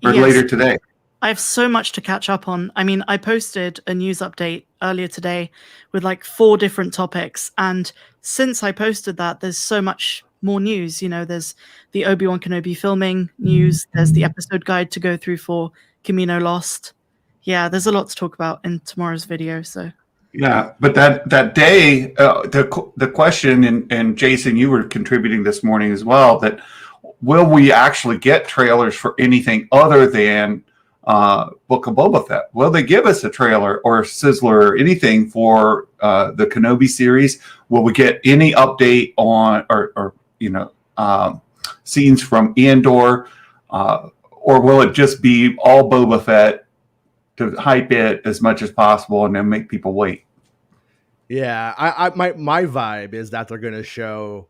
Or later today. I have so much to catch up on. I mean, I posted a news update earlier today with like 4 different topics. And since I posted that, there's so much more news. You know, there's the Obi-Wan Kenobi filming news. There's the episode guide to go through for Camino Lost. Yeah, there's a lot to talk about in tomorrow's video. So yeah, but that day, the question, and Jason, you were contributing this morning as well, that will we actually get trailers for anything other than Book of Boba Fett? Will they give us a trailer or a sizzler or anything for the Kenobi series? Will we get any update on or scenes from Andor, or will it just be all Boba Fett to hype it as much as possible and then make people wait? Yeah, my vibe is that they're going to show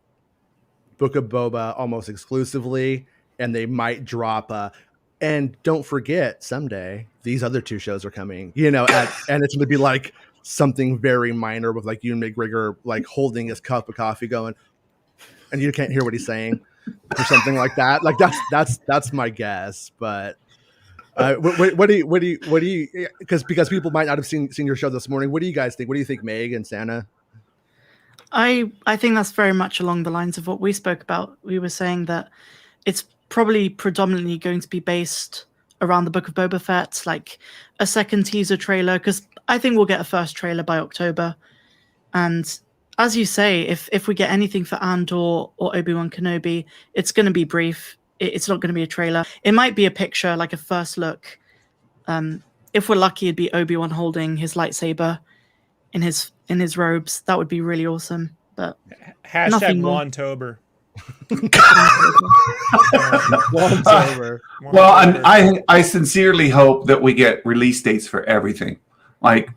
Book of Boba almost exclusively, and they might drop and don't forget, someday these other 2 shows are coming, and it's going to be like something very minor with like Ewan McGregor like holding his cup of coffee going, and you can't hear what he's saying or something like that. Like that's my guess. But what do you because people might not have seen your show this morning. What do you guys think? What do you think, Meg and Santa? I think that's very much along the lines of what we spoke about. We were saying that it's probably predominantly going to be based around the Book of Boba Fett, like a second teaser trailer, because I think we'll get a first trailer by October. And as you say, if we get anything for Andor or Obi-Wan Kenobi, it's going to be brief. It's not going to be a trailer. It might be a picture, like a first look. If we're lucky, it'd be Obi-Wan holding his lightsaber in his robes. That would be really awesome. But hashtag Wantober. Well, and I sincerely hope that we get release dates for everything. Like,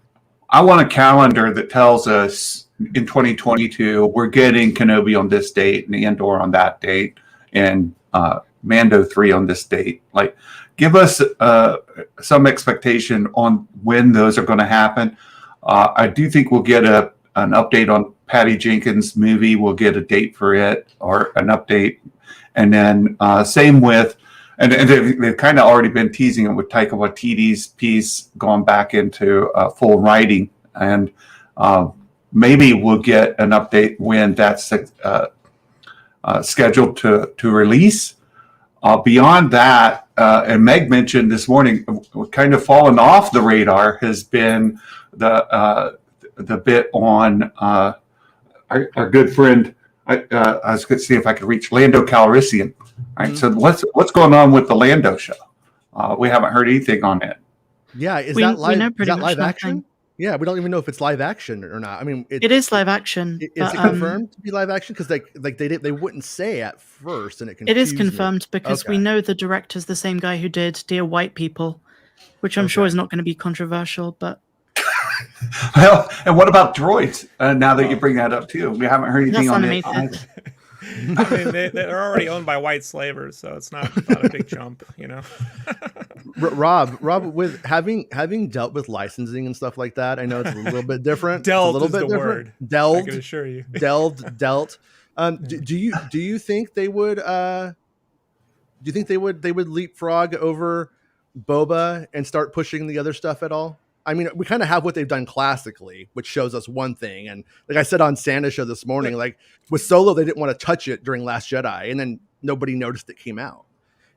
I want a calendar that tells us in 2022 we're getting Kenobi on this date and Andor on that date and Mando 3 on this date. Like, give us some expectation on when those are going to happen. I do think we'll get an update on Patty Jenkins' movie. We'll get a date for it or an update. And then same with, and they've kind of already been teasing it with Taika Waititi's piece going back into full writing. And maybe we'll get an update when that's scheduled to release. Beyond that, and Meg mentioned this morning, kind of fallen off the radar has been the bit on our good friend. I was going to see if I could reach Lando Calrissian. All right, so what's going on with the Lando show? We haven't heard anything on it. Yeah, is We that live? know Is pretty that much live nothing. action? Yeah, we don't even know if it's live action or not. I mean, It is live action. Is but, it confirmed to be live action? Because they wouldn't say at first, and it It is confused me. confirmed because we Okay. know the director's the same guy who did Dear White People, which I'm sure Okay. is not going to be controversial. But Well, and what about droids? Now that you bring that up too, we haven't heard anything that's on it. animated. I mean, they're already owned by white slavers, so it's not a big jump, you know. Rob, with having dealt with licensing and stuff like that, I know it's a little bit different. Delved it's a little is bit the different. word. I Delved, can assure you. dealt. Do you think they would? Do you think they would leapfrog over Boba and start pushing the other stuff at all? I mean, we kind of have what they've done classically, which shows us one thing. And like I said on Santa's show this morning, like with Solo, they didn't want to touch it during Last Jedi, and then nobody noticed it came out.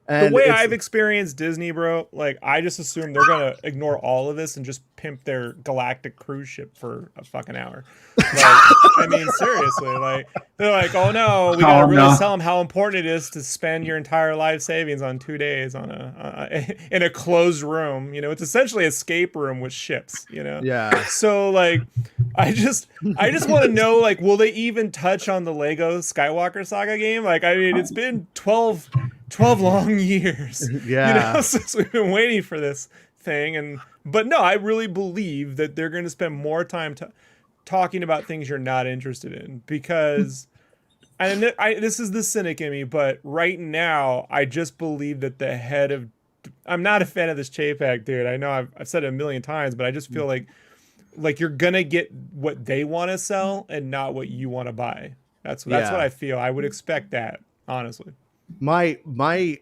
And The way I've experienced Disney, bro, like I just assume they're gonna ignore all of this and just pimp their galactic cruise ship for a fucking hour. Like, I mean, seriously, like they're like, oh no, we gotta really tell them how important it is to spend your entire life savings on 2 days on in a closed room. You know, it's essentially escape room with ships. You know, yeah. So like, I just want to know, like, will they even touch on the Lego Skywalker Saga game? Like, I mean, it's been 12 long years, Yeah. you know, since we've been waiting for this thing. But no, I really believe that they're going to spend more time talking about things you're not interested in, because, and this is the cynic in me, but right now, I just believe that the head of, I'm not a fan of this Chapek dude. I know I've said it a million times, but I just feel like you're going to get what they want to sell and not what you want to buy. That's what I feel. I would expect that, honestly. My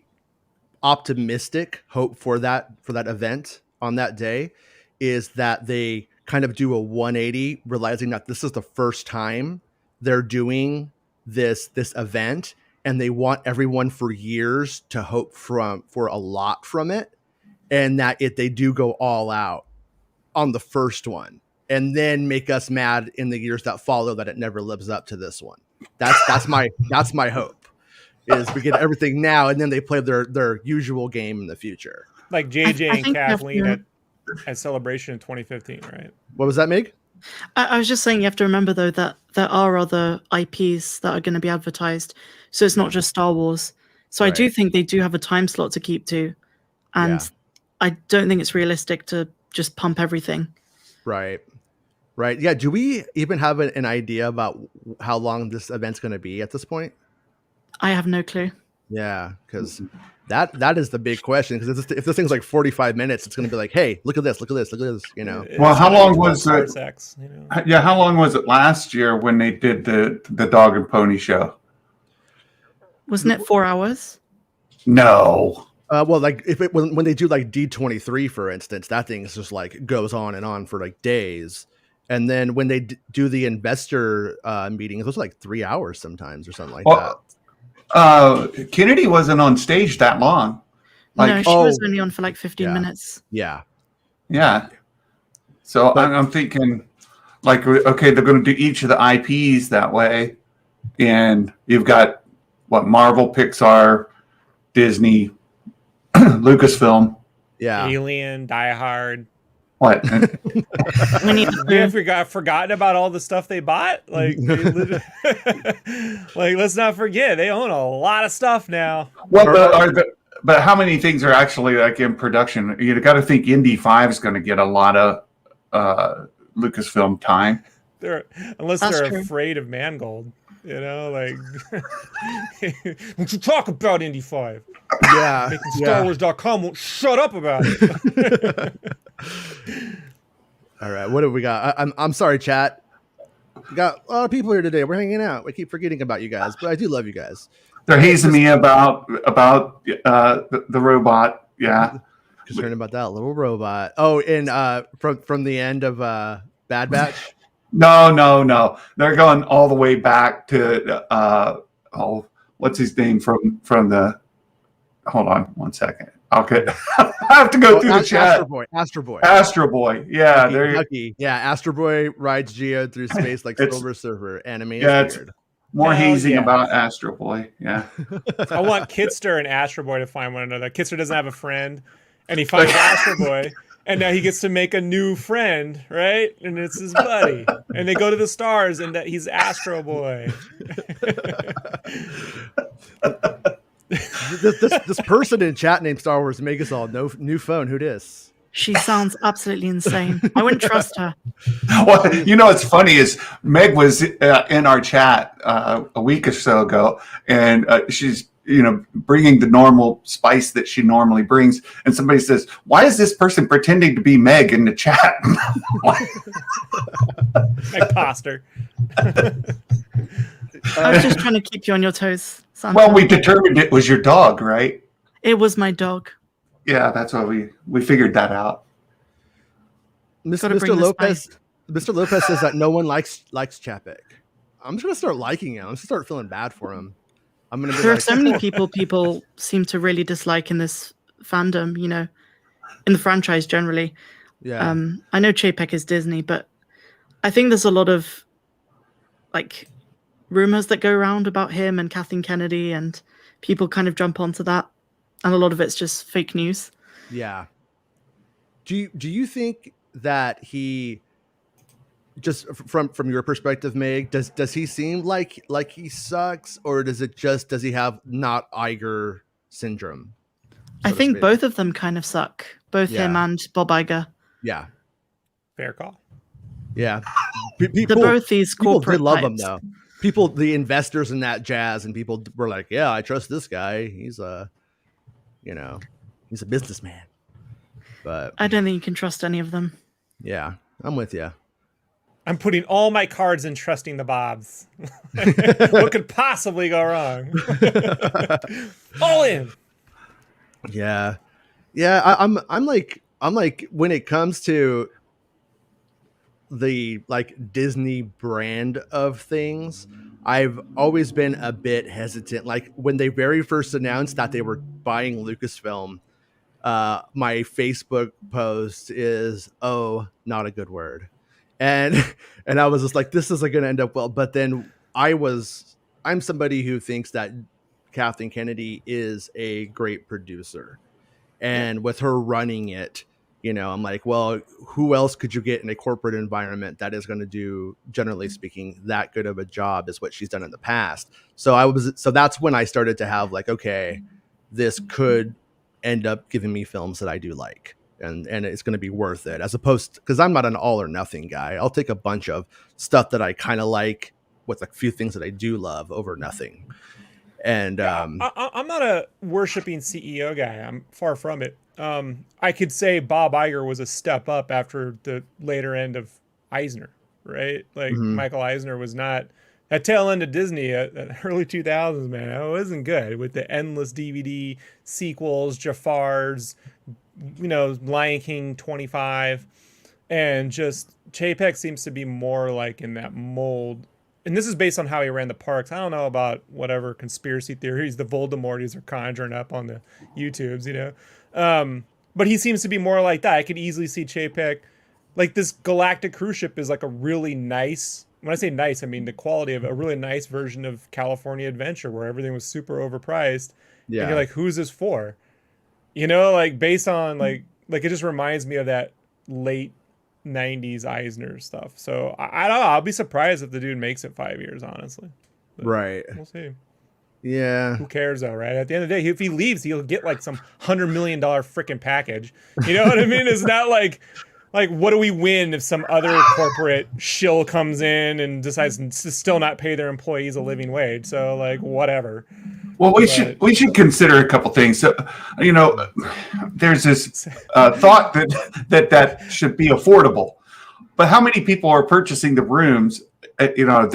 optimistic hope for that event on that day is that they kind of do a 180, realizing that this is the first time they're doing this event, and they want everyone for years to hope for a lot from it, and that they do go all out on the first one, and then make us mad in the years that follow that it never lives up to this one. That's my hope. Is we get everything now, and then they play their usual game in the future. Like JJ and think Kathleen at Celebration in 2015, right? What was that, Meg? I was just saying you have to remember, though, that there are other IPs that are going to be advertised. So it's not just Star Wars. So I do think they do have a time slot to keep to. And I don't think it's realistic to just pump everything. Right. Yeah. Do we even have an idea about how long this event's going to be at this point? I have no clue. Yeah, because that is the big question. Because if this thing's like 45 minutes, it's going to be like, hey, look at this. You know. Well, how long was it? Sex, you know? Yeah, how long was it last year when they did the dog and pony show? Wasn't it 4 hours? No. Well, like when they do like D23, for instance, that thing is just like goes on and on for like days. And then when they do the investor meetings, those are like 3 hours sometimes or something like that. Kennedy wasn't on stage that long. No, she was only on for like 15 minutes. Yeah. So I'm thinking, like, okay, they're going to do each of the IPs that way, and you've got Marvel, Pixar, Disney, Lucasfilm, Alien, Die Hard. What? We have forgotten about all the stuff they bought. Like, like, let's not forget, they own a lot of stuff now. Well, but how many things are actually like in production? You got to think Indy 5 is going to get a lot of Lucasfilm time. Unless they're afraid of Mangold, you know, like. Don't you talk about Indy 5? Yeah, MakingStarWars.com won't shut up about it. All right, what have we got? I'm sorry, chat. We got a lot of people here today. We're hanging out. We keep forgetting about you guys, but I do love you guys. They're hazing me about the robot. Yeah, just hearing about that little robot. Oh, and from the end of Bad Batch. No. They're going all the way back to what's his name from the? Hold on 1 second. Okay, I have to go through the chat. Astro Boy. Yeah, Nucky. Yeah, Astro Boy rides Geo through space like Silver Surfer. Anime is weird. More hazing about Astro Boy. Yeah. I want Kitster and Astro Boy to find one another. Kitster doesn't have a friend, and he finds Astro Boy, and now he gets to make a new friend, right? And it's his buddy, and they go to the stars, and he's Astro Boy. this person in chat named Star Wars Megasol, no new phone. Who dis? She sounds absolutely insane. I wouldn't trust her. Well, what's funny is Meg was in our chat a week or so ago, and she's bringing the normal spice that she normally brings, and somebody says, "Why is this person pretending to be Meg in the chat?" Imposter. I was just trying to keep you on your toes, Santa. Well, we determined it was your dog, right? It was my dog. Yeah, that's why we figured that out. Mr. Lopez says that no one likes Chapek. I'm just gonna start liking him. I'm just start feeling bad for him. I'm gonna. There are so many people seem to really dislike in this fandom. In the franchise generally. Yeah. I know Chapek is Disney, but I think there's a lot of rumors that go around about him and Kathleen Kennedy, and people kind of jump onto that, and a lot of it's just fake news. Yeah. Do you think that he, just from your perspective, Meg, does he seem like he sucks, or does he have not Iger syndrome? I think both of them kind of suck. Both him and Bob Iger. Yeah. Fair call. Yeah. They're both these corporate love types. him though. People, the investors in that jazz, and people were like, "Yeah, I trust this guy. He's he's a businessman." But I don't think you can trust any of them. Yeah, I'm with you. I'm putting all my cards in trusting the Bobs. What could possibly go wrong? All in. Yeah. I'm like when it comes to the Disney brand of things, I've always been a bit hesitant. Like when they very first announced that they were buying Lucasfilm, my Facebook post is, "Oh, not a good word," and I was just like, "This isn't going to end up well." But then I'm somebody who thinks that Kathleen Kennedy is a great producer, and with her running it, I'm like, well, who else could you get in a corporate environment that is going to do, generally speaking, that good of a job as what she's done in the past? So that's when I started to have okay, this could end up giving me films that I do like, and it's going to be worth it, as opposed to, because I'm not an all or nothing guy. I'll take a bunch of stuff that I kind of like with a few things that I do love over nothing. And I'm not a worshiping CEO guy. I'm far from it. I could say Bob Iger was a step up after the later end of Eisner, right? Michael Eisner was not that tail end of Disney at early 2000s, man. It wasn't good with the endless DVD sequels, Jafar's, Lion King 25, and just Chapek seems to be more in that mold. And this is based on how he ran the parks. I don't know about whatever conspiracy theories the Voldemorties are conjuring up on the YouTubes, but he seems to be more like that. I could easily see Chapek, this Galactic cruise ship is a really nice, when I say nice, I mean the quality of a really nice version of California Adventure where everything was super overpriced. Yeah. And you're like, who's this for? Based on it just reminds me of that late 90s Eisner stuff. So I don't know. I'll be surprised if the dude makes it 5 years, honestly. But right. We'll see. Yeah. Who cares though, right? At the end of the day, if he leaves, he'll get some $100 million freaking package. You know what I mean? It's not like what do we win if some other corporate shill comes in and decides to still not pay their employees a living wage? So whatever. Well, we should consider a couple things. So, there's this thought that should be affordable, but how many people are purchasing the rooms? They have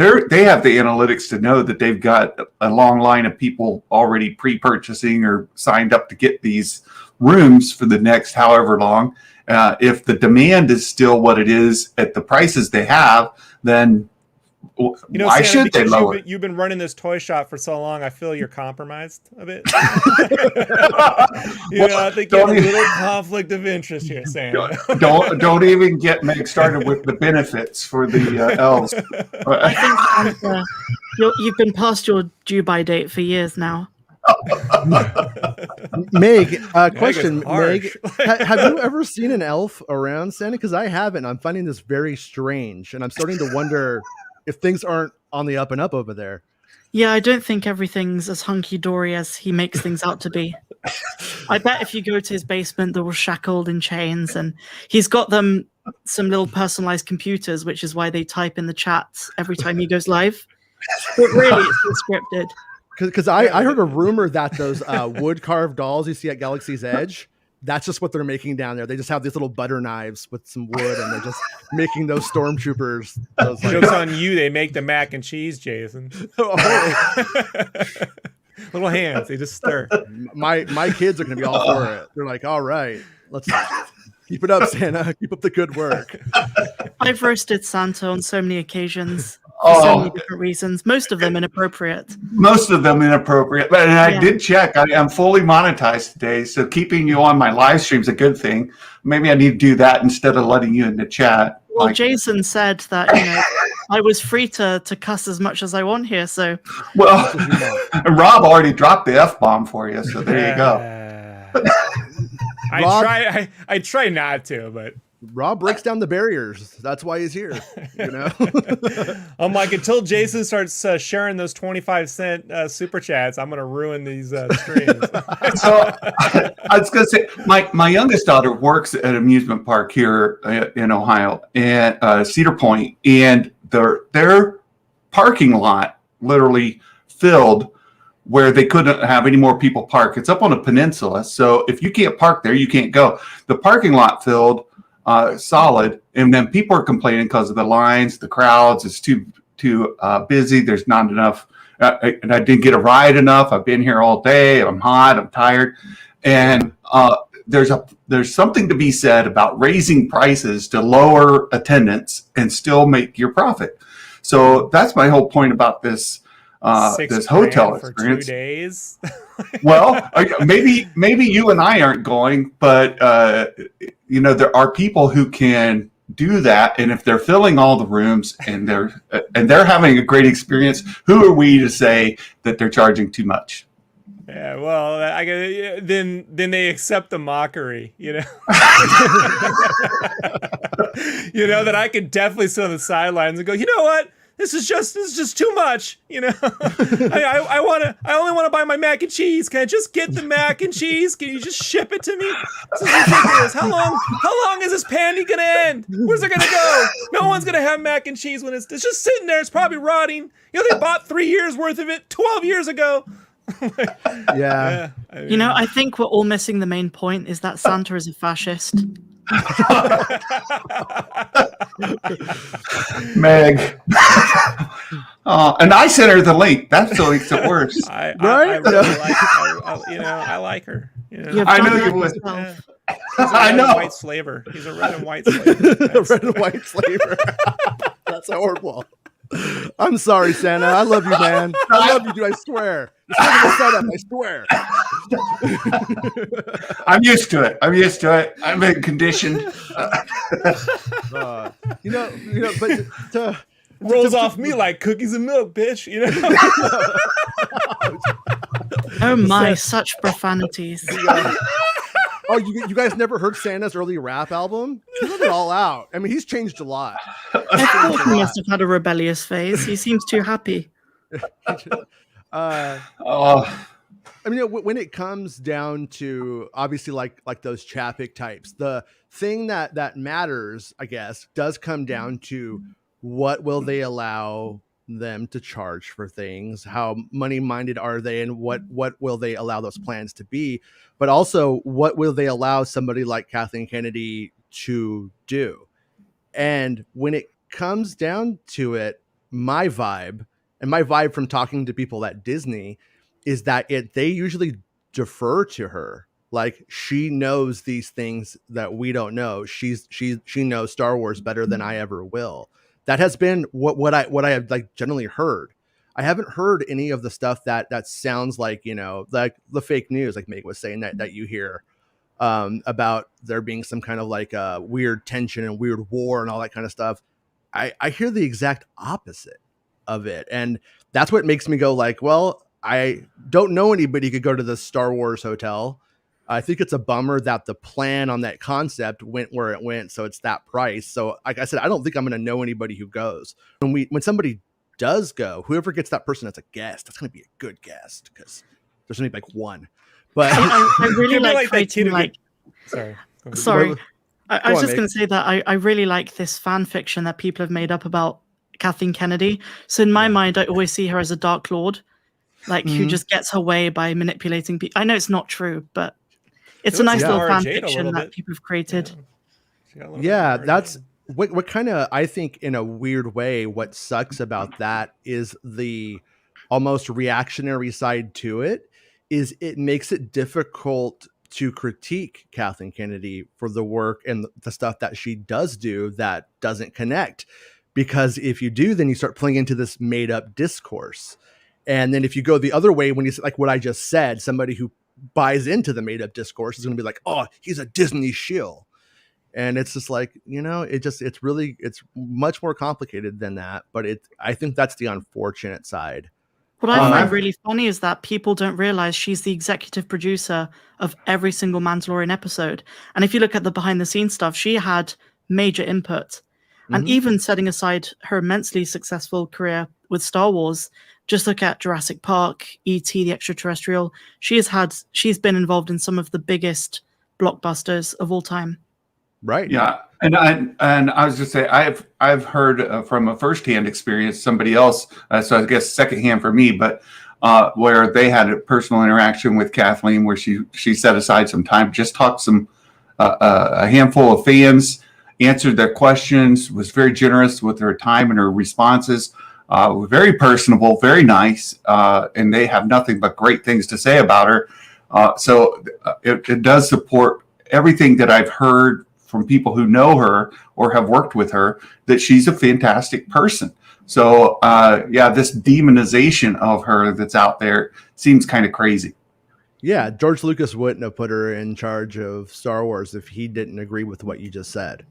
the analytics to know that they've got a long line of people already pre-purchasing or signed up to get these rooms for the next however long. If the demand is still what it is at the prices they have, then You know, why Santa, should they because lower? you've been running this toy shop for so long, I feel you're compromised a bit. I think you have a little conflict of interest here, Santa. Don't even get me started with the benefits for the elves. I think Santa, you've been past your due-by date for years now. Meg, question, Meg, harsh. have you ever seen an elf around Santa? Because I haven't. I'm finding this very strange, and I'm starting to wonder if things aren't on the up and up over there. Yeah, I don't think everything's as hunky-dory as he makes things out to be. I bet if you go to his basement, they're all shackled in chains, and he's got them some little personalized computers, which is why they type in the chats every time he goes live. But really, it's all scripted. Because I heard a rumor that those wood carved dolls you see at Galaxy's Edge, that's just what they're making down there. They just have these little butter knives with some wood, and they're just making those stormtroopers. Those, like, Joke's on you. They make the mac and cheese, Jason. Little hands. They just stir. My kids are going to be all for it. They're like, all right, let's keep it up, Santa. Keep up the good work. I've roasted Santa on so many occasions. For so many different reasons, most of them inappropriate. Most of them inappropriate. And I did check. I am fully monetized today, so keeping you on my live stream is a good thing. Maybe I need to do that instead of letting you in the chat. Well, Jason said that I was free to cuss as much as I want here. So, well, Rob already dropped the F-bomb for you, so there you go. I try not to, but Rob breaks down the barriers. That's why he's here. I'm like, until Jason starts sharing those 25-cent super chats, I'm gonna ruin these streams. So I was gonna say, my youngest daughter works at an amusement park here in Ohio, and Cedar Point, and their parking lot literally filled where they couldn't have any more people park. It's up on a peninsula, so if you can't park there, you can't go. The parking lot filled solid, and then people are complaining because of the lines, the crowds. It's too busy. There's not enough, and I didn't get a ride enough. I've been here all day. I'm hot. I'm tired, and there's something to be said about raising prices to lower attendance and still make your profit. So that's my whole point about this this hotel experience. For 2 days. Well, maybe you and I aren't going, but there are people who can do that, and if they're filling all the rooms and they're having a great experience, who are we to say that they're charging too much? Yeah, well, then they accept the mockery, that I could definitely sit on the sidelines and go, you know what? This is just too much, I only want to buy my mac and cheese. Can I just get the mac and cheese? Can you just ship it to me? This is ridiculous. How long is this pandy gonna end? Where's it gonna go? No one's gonna have mac and cheese when it's just sitting there. It's probably rotting. They bought 3 years worth of it 12 years ago. Yeah. I think we're all missing the main point is that Santa is a fascist. Meg. And I sent her the link. That's what makes it worse. I really like her. I like her. I know you would. Yeah. I know. White slaver. He's a red and white slaver. Red and white slaver. That's horrible. I'm sorry, Santa. I love you, man. I love you, dude. I swear. It's not a setup. I swear. I'm used to it. I've been conditioned. But rolls off me like cookies and milk, bitch. Oh my, such profanities. Oh, you guys never heard Santa's early rap album? He let it all out. I mean, he's changed a lot. I thought he must have had a rebellious phase. He seems too happy. I mean, when it comes down to obviously like those Chappic types, the thing that matters, I guess, does come down to what will they allow them to charge for things, how money minded are they, and what will they allow those plans to be, but also what will they allow somebody like Kathleen Kennedy to do. And when it comes down to it, my vibe from talking to people at Disney is that they usually defer to her. Like, she knows these things that we don't know. She knows Star Wars better than I ever will. That has been what I have like generally heard. I haven't heard any of the stuff that sounds like, like the fake news, like Meg was saying that you hear about there being some kind of like weird tension and weird war and all that kind of stuff. I hear the exact opposite of it. And that's what makes me go like, well, I don't know anybody who could go to the Star Wars hotel. I think it's a bummer that the plan on that concept went where it went. So it's that price. So like I said, I don't think I'm going to know anybody who goes. When somebody does go, whoever gets that person as a guest, that's going to be a good guest because there's only like one. But I really Could be like that kid creating who like. Sorry. Go ahead. Sorry, I was on, just Meg. going to say that I really like this fan fiction that people have made up about Kathleen Kennedy. So in my mind, I always see her as a Dark Lord, like who just gets her way by manipulating people. I know it's not true, but it's It a looks nice like little Mara fan Jade a fiction little that bit. people have created. She got a little bit of Mara that's Jade. what kind of, I think in a weird way, what sucks about that is the almost reactionary side to it is it makes it difficult to critique Kathleen Kennedy for the work and the stuff that she does do that doesn't connect. Because if you do, then you start playing into this made up discourse. And then if you go the other way, when you like what I just said, somebody who buys into the made up discourse is going to be like, oh, he's a Disney shill. And it's just like, it's much more complicated than that. But I think that's the unfortunate side. What I find I've- really funny is that people don't realize she's the executive producer of every single Mandalorian episode. And if you look at the behind the scenes stuff, she had major input. And Mhm. even setting aside her immensely successful career with Star Wars, just look at Jurassic Park, E.T. the Extraterrestrial. She's been involved in some of the biggest blockbusters of all time. Right. Yeah, and I was just say I've heard from a firsthand experience somebody else, so I guess secondhand for me, but where they had a personal interaction with Kathleen, where she set aside some time, just talked some a handful of fans, answered their questions, was very generous with her time and her responses, very personable, very nice, and they have nothing but great things to say about her. So it does support everything that I've heard from people who know her or have worked with her, that she's a fantastic person. So this demonization of her that's out there seems kind of crazy. Yeah, George Lucas wouldn't have put her in charge of Star Wars if he didn't agree with what you just said.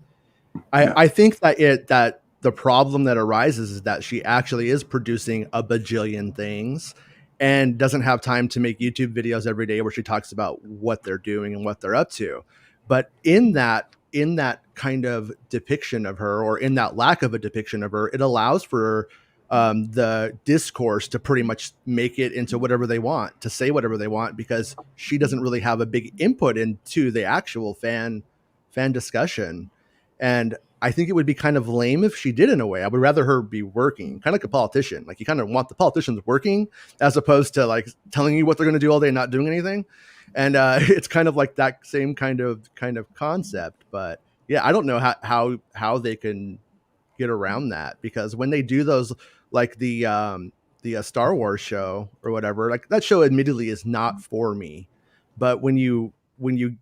I think that the problem that arises is that she actually is producing a bajillion things and doesn't have time to make YouTube videos every day where she talks about what they're doing and what they're up to. But in that kind of depiction of her, or in that lack of a depiction of her, it allows for the discourse to pretty much make it into whatever they want, to say whatever they want, because she doesn't really have a big input into the actual fan discussion. And I think it would be kind of lame if she did in a way. I would rather her be working, kind of like a politician. Like you kind of want the politicians working as opposed to like telling you what they're going to do all day and not doing anything. And it's kind of like that same kind of concept. But yeah, I don't know how they can get around that, because when they do those, like the Star Wars show or whatever, like that show admittedly is not for me, but when you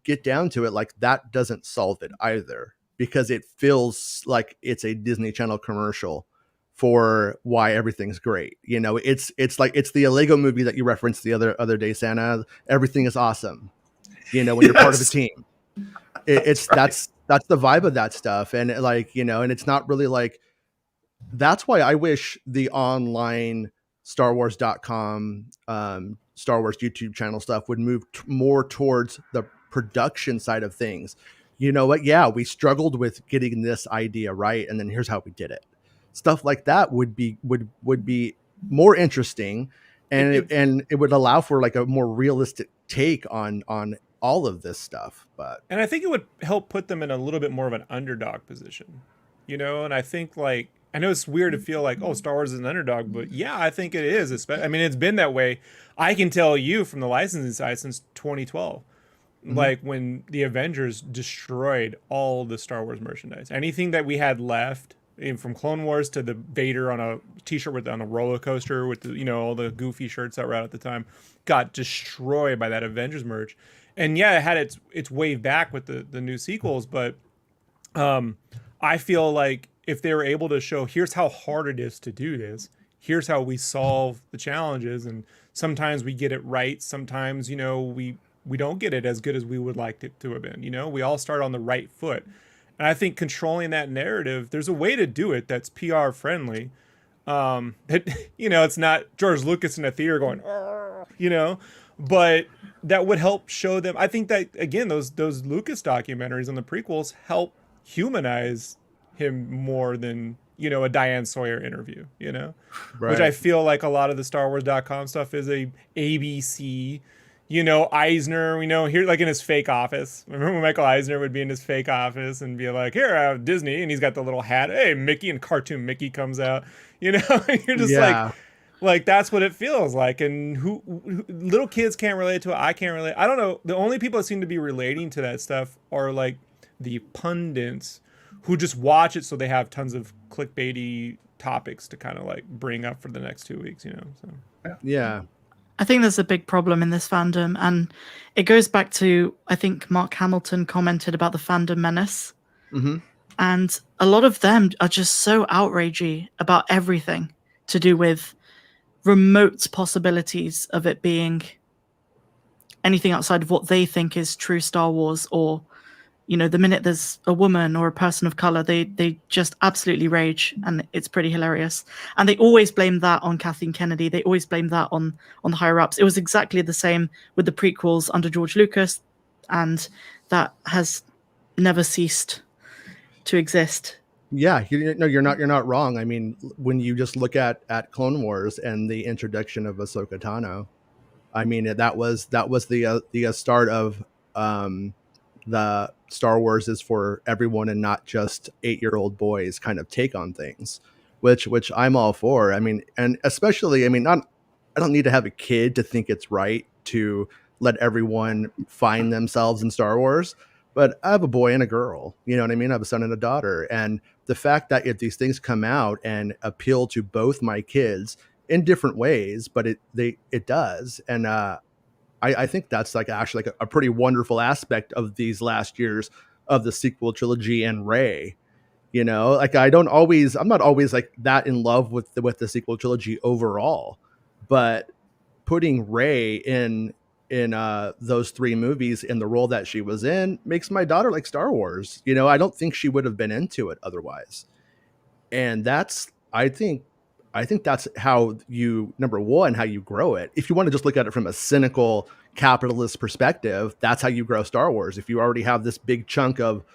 get down to it, like that doesn't solve it either, because it feels like it's a Disney Channel commercial for why everything's great. It's like it's the Lego movie that you referenced the other day, Santa. Everything is awesome. When you're part of a team. That's the vibe of that stuff. And and it's not really like, that's why I wish the online StarWars.com, Star Wars YouTube channel stuff would move more towards the production side of things. You know what? Yeah, we struggled with getting this idea right, and then here's how we did it. Stuff like that would be more interesting, and it would allow for like a more realistic take on all of this stuff. And I think it would help put them in a little bit more of an underdog position, and I think I know it's weird to feel like, oh, Star Wars is an underdog, but yeah, I think it is. It's been that way. I can tell you from the licensing side since 2012, like when the Avengers destroyed all the Star Wars merchandise, anything that we had left, from Clone Wars to the Vader on a T-shirt on a roller coaster with all the goofy shirts that were out at the time, got destroyed by that Avengers merch. And yeah, it had its wave back with the new sequels, but I feel like if they were able to show, here's how hard it is to do this, here's how we solve the challenges, and sometimes we get it right, sometimes, you know, we don't get it as good as we would like it to have been. You know, we all start on the right foot. And I think controlling that narrative, there's a way to do it that's PR friendly. That, you know, it's not George Lucas in a theater going, you know, but that would help show them. I think that, again, those Lucas documentaries and the prequels help humanize him more than, you know, a Diane Sawyer interview, you know, Right. which I feel like a lot of the StarWars.com stuff is a ABC, you know, Eisner, we know here, like in his fake office. Remember when Michael Eisner would be in his fake office and be like, here, I have Disney, and he's got the little hat. Hey, Mickey, and cartoon Mickey comes out, you know, you're just like, that's what it feels like. And who little kids can't relate to it. I can't relate. I don't know. The only people that seem to be relating to that stuff are like the pundits who just watch it so they have tons of clickbaity topics to kind of like bring up for the next 2 weeks, you know? So Yeah. I think there's a big problem in this fandom, and it goes back to, I think Mark Hamilton commented about the fandom menace. Mm-hmm. And a lot of them are just so outragey about everything to do with remote possibilities of it being anything outside of what they think is true Star Wars, or, you know, the minute there's a woman or a person of color, they just absolutely rage, and it's pretty hilarious. And they always blame that on Kathleen Kennedy. They always blame that on the higher ups. It was exactly the same with the prequels under George Lucas, and that has never ceased to exist. Yeah, you're not wrong. I mean, when you just look at Clone Wars and the introduction of Ahsoka Tano, I mean, that was the start of the Star Wars is for everyone and not just 8-year-old boys kind of take on things, which I'm all for. I mean, and especially, I mean, I don't need to have a kid to think it's right to let everyone find themselves in Star Wars, but I have a boy and a girl, you know what I mean? I have a son and a daughter. And the fact that if these things come out and appeal to both my kids in different ways, but it does. And I think that's like actually like a pretty wonderful aspect of these last years of the sequel trilogy and Rey. You know, like I'm not always like that in love with the sequel trilogy overall, but putting Rey in those 3 movies in the role that she was in makes my daughter like Star Wars. You know, I don't think she would have been into it otherwise. And I think that's how you, number one, how you grow it. If you want to just look at it from a cynical capitalist perspective, that's how you grow Star Wars. If you already have this big chunk of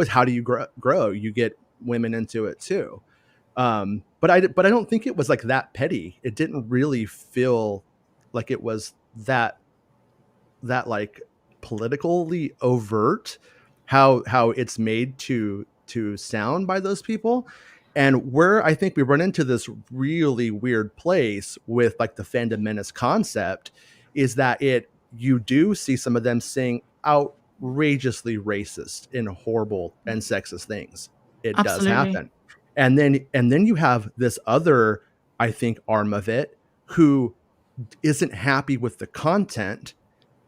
how do you grow? You get women into it too. But I don't think it was like that petty. It didn't really feel like it was that like politically overt how it's made to sound by those people. And where I think we run into this really weird place with like the fandom menace concept is that you do see some of them saying outrageously racist and horrible and sexist things. It Absolutely. does happen. And then you have this other, I think, arm of it who isn't happy with the content,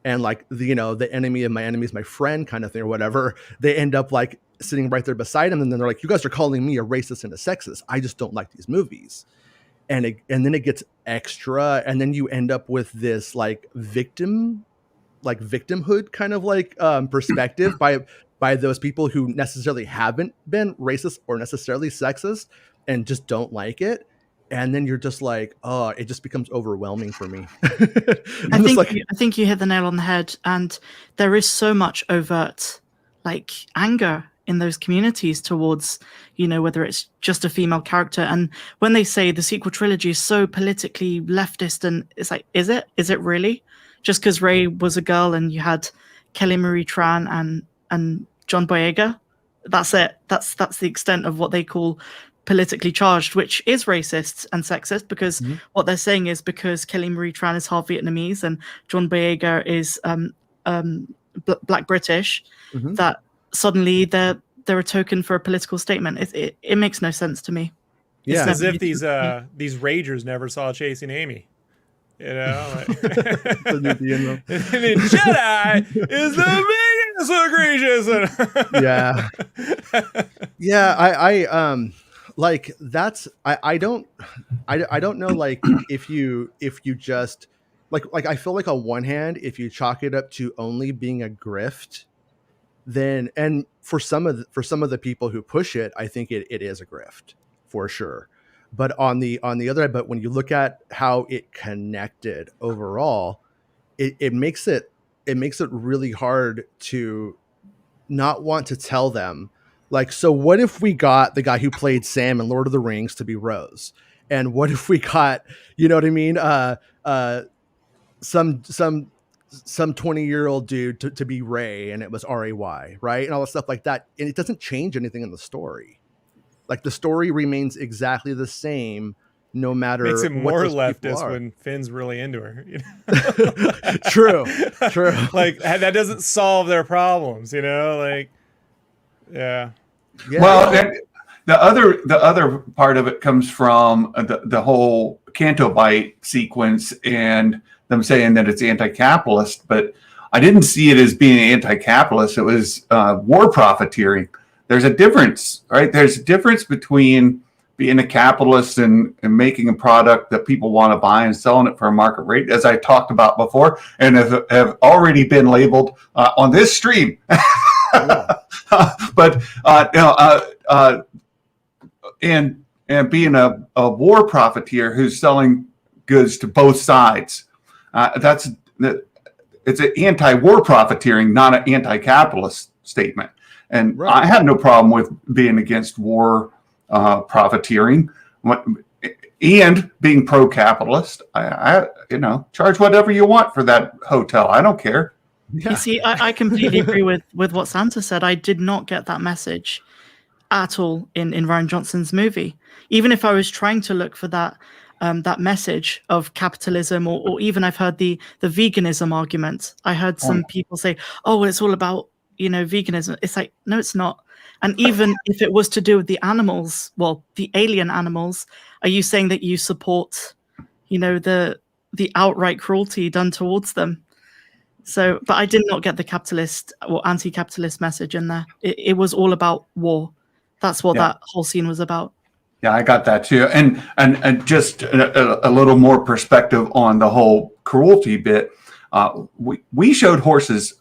and like the enemy of my enemy is my friend kind of thing or whatever. They end up like sitting right there beside him, and then they're like, you guys are calling me a racist and a sexist. I just don't like these movies. And then it gets extra, and then you end up with this like victimhood kind of like perspective by those people who necessarily haven't been racist or necessarily sexist and just don't like it. And then you're just like, oh, it just becomes overwhelming for me. I think you hit the nail on the head. And there is so much overt like anger in those communities towards, whether it's just a female character. And when they say the sequel trilogy is so politically leftist, and it's like, is it really? Just because Rey was a girl and you had Kelly Marie Tran and John Boyega, that's it. That's the extent of what they call politically charged, which is racist and sexist, because what they're saying is because Kelly Marie Tran is half Vietnamese and John Boyega is Black British, that suddenly they're a token for a political statement. It makes no sense to me. Yeah, it's as if these ragers never saw Chasing Amy. The Jedi is the biggest egregious. Yeah. I like that's I don't know, like if you just like I feel like on one hand, if you chalk it up to only being a grift, then, and for some of the people who push it, I think it is a grift for sure. But on the other hand, but when you look at how it connected overall, it makes it really hard to not want to tell them, like, so what if we got the guy who played Sam in Lord of the Rings to be Rose, and what if we got, you know what I mean, some 20-year-old dude to be Ray, and it was Ray, right, and all that stuff like that, and it doesn't change anything in the story. Like the story remains exactly the same, no matter makes it what more those people leftist are. when Finn's really into her. You know? True. Like that doesn't solve their problems, you know. Like, yeah. Well, the other part of it comes from the whole Canto Bite sequence and them saying that it's anti-capitalist, but I didn't see it as being anti-capitalist. It was war profiteering. There's a difference, right? There's a difference between being a capitalist and making a product that people want to buy and selling it for a market rate, as I talked about before, and have already been labeled on this stream. But and being a war profiteer who's selling goods to both sides, it's an anti-war profiteering, not an anti-capitalist statement. And I have no problem with being against war profiteering and being pro-capitalist. I charge whatever you want for that hotel. I don't care. Yeah. You see, I completely agree with what Santa said. I did not get that message at all in Rian Johnson's movie. Even if I was trying to look for that message of capitalism, or even I've heard the veganism argument. I heard some people say, "Oh, well, it's all about veganism." It's like, no, it's not. And even if it was to do with the animals, well, the alien animals, are you saying that you support, the outright cruelty done towards them? So, but I did not get the capitalist or anti-capitalist message in there. It was all about war. That's what that whole scene was about. Yeah, I got that too. And just a little more perspective on the whole cruelty bit. We showed horses.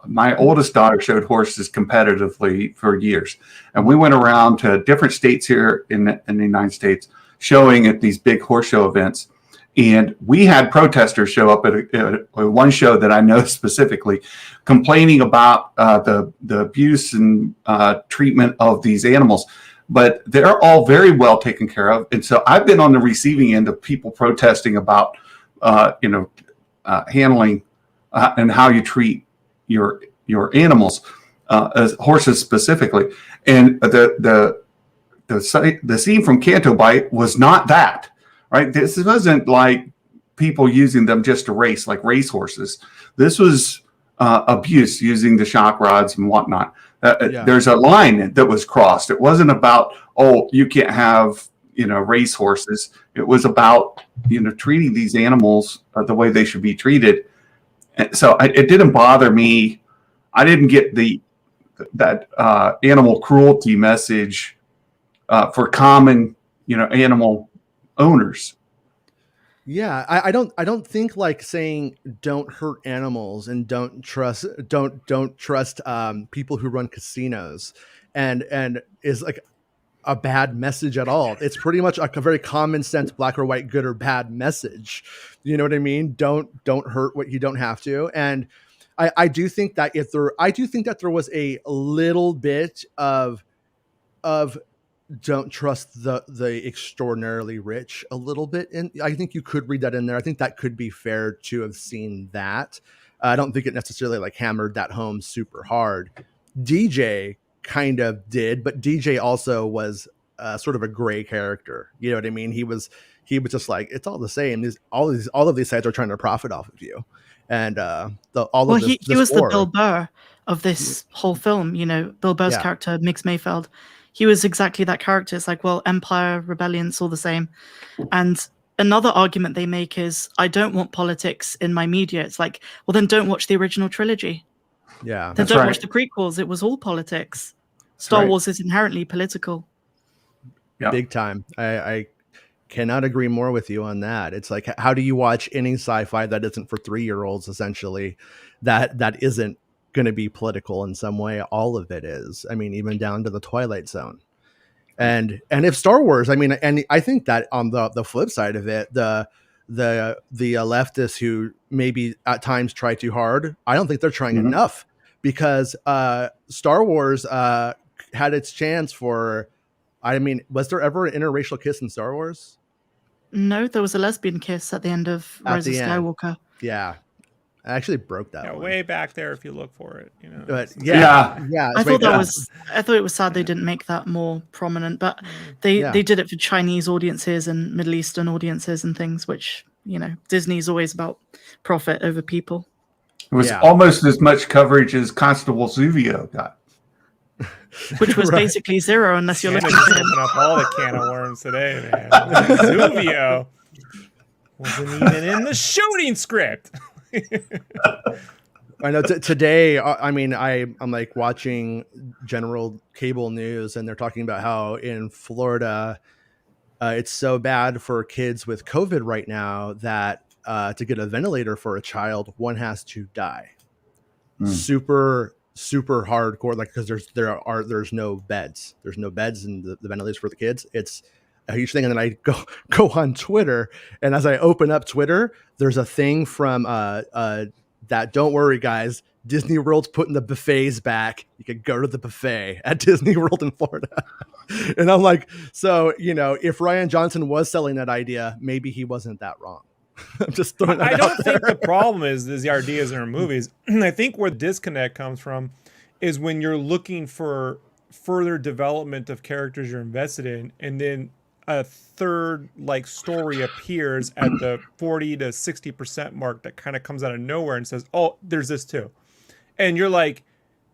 My oldest daughter showed horses competitively for years. And we went around to different states here in the United States showing at these big horse show events. And we had protesters show up at one show that I know specifically, complaining about the abuse and treatment of these animals. But they're all very well taken care of. And so I've been on the receiving end of people protesting about, handling and how you treat your animals, as horses specifically. And the scene from Canto Bite was not that. Right. This wasn't like people using them just to race, like race horses. This was abuse using the shock rods and whatnot. There's a line that was crossed. It wasn't about, oh, you can't have, race horses. It was about, treating these animals the way they should be treated. And so it didn't bother me. I didn't get that animal cruelty message for common, animal owners. Yeah, I don't think like saying don't hurt animals and don't trust people who run casinos and is like a bad message at all. It's pretty much a very common sense black or white, good or bad message. You know what I mean? Don't hurt what you don't have to. And I do think that there was a little bit of don't trust the extraordinarily rich a little bit. And I think you could read that in there. I think that could be fair to have seen that. I don't think it necessarily like hammered that home super hard. DJ kind of did, but DJ also was sort of a gray character. You know what I mean? He was just like, it's all the same. All of these sites are trying to profit off of you. And he was the Bill Burr of this whole film. Bill Burr's character, Mix Mayfeld. He was exactly that character. It's like, well, Empire, Rebellion, it's all the same. And another argument they make is, I don't want politics in my media. It's like, well, then don't watch the original trilogy. Yeah. Then don't watch the prequels. It was all politics. Star Wars is inherently political. Yeah. Big time. I cannot agree more with you on that. It's like, how do you watch any sci-fi that isn't for 3-year-olds, essentially, that isn't going to be political in some way? All of it is. I mean, even down to the Twilight Zone. And if Star Wars, I mean, and I think that on the flip side of it, the leftists who maybe at times try too hard, I don't think they're trying enough, because Star Wars had its chance for, I mean, was there ever an interracial kiss in Star Wars? No, there was a lesbian kiss at the end of Rise of Skywalker. Yeah. I actually broke that one. Way back there if you look for it, you know. But yeah. I thought it was sad they didn't make that more prominent, but they did it for Chinese audiences and Middle Eastern audiences and things, which, you know, Disney's always about profit over people. It was almost as much coverage as Constable Zuvio got. Which was basically zero, unless you're looking at him. Up all the can of worms today, man. Zuvio wasn't even in the shooting script. I know today, I mean, I'm like watching general cable news, and they're talking about how in Florida, it's so bad for kids with COVID right now that to get a ventilator for a child, one has to die. Super hardcore, like, because there's no beds. There's no beds in the ventilators for the kids. It's a huge thing. And then I go on Twitter, and as I open up Twitter, there's a thing from that, don't worry guys, Disney World's putting the buffets back. You could go to the buffet at Disney World in Florida. And I'm like, so, you know, if Rian Johnson was selling that idea, maybe he wasn't that wrong. I'm just throwing that I don't out there. think the problem is the ideas in our movies. I think where the disconnect comes from is when you're looking for further development of characters you're invested in, and then a third like story appears at the 40 to 60% mark that kind of comes out of nowhere and says, oh, there's this too. And you're like,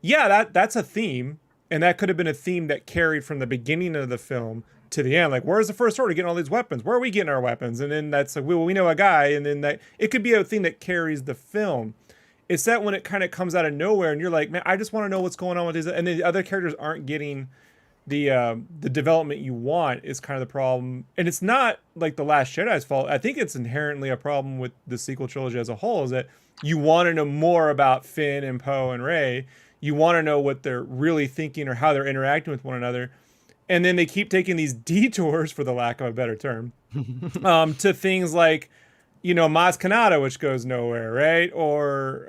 yeah, that's a theme. And that could have been a theme that carried from the beginning of the film to the end. Like, where's the first order getting all these weapons? Where are we getting our weapons? And then that's like, well, we know a guy. And then that it could be a thing that carries the film. It's that when it kind of comes out of nowhere and you're like, man, I just want to know what's going on with these. And then the other characters aren't getting the development you want is kind of the problem. And it's not like The Last Jedi's fault. I think it's inherently a problem with the sequel trilogy as a whole, is that you want to know more about Finn and Poe and Rey. You want to know what they're really thinking or how they're interacting with one another. And then they keep taking these detours, for the lack of a better term, to things like, you know, Maz Kanata, which goes nowhere, right? Or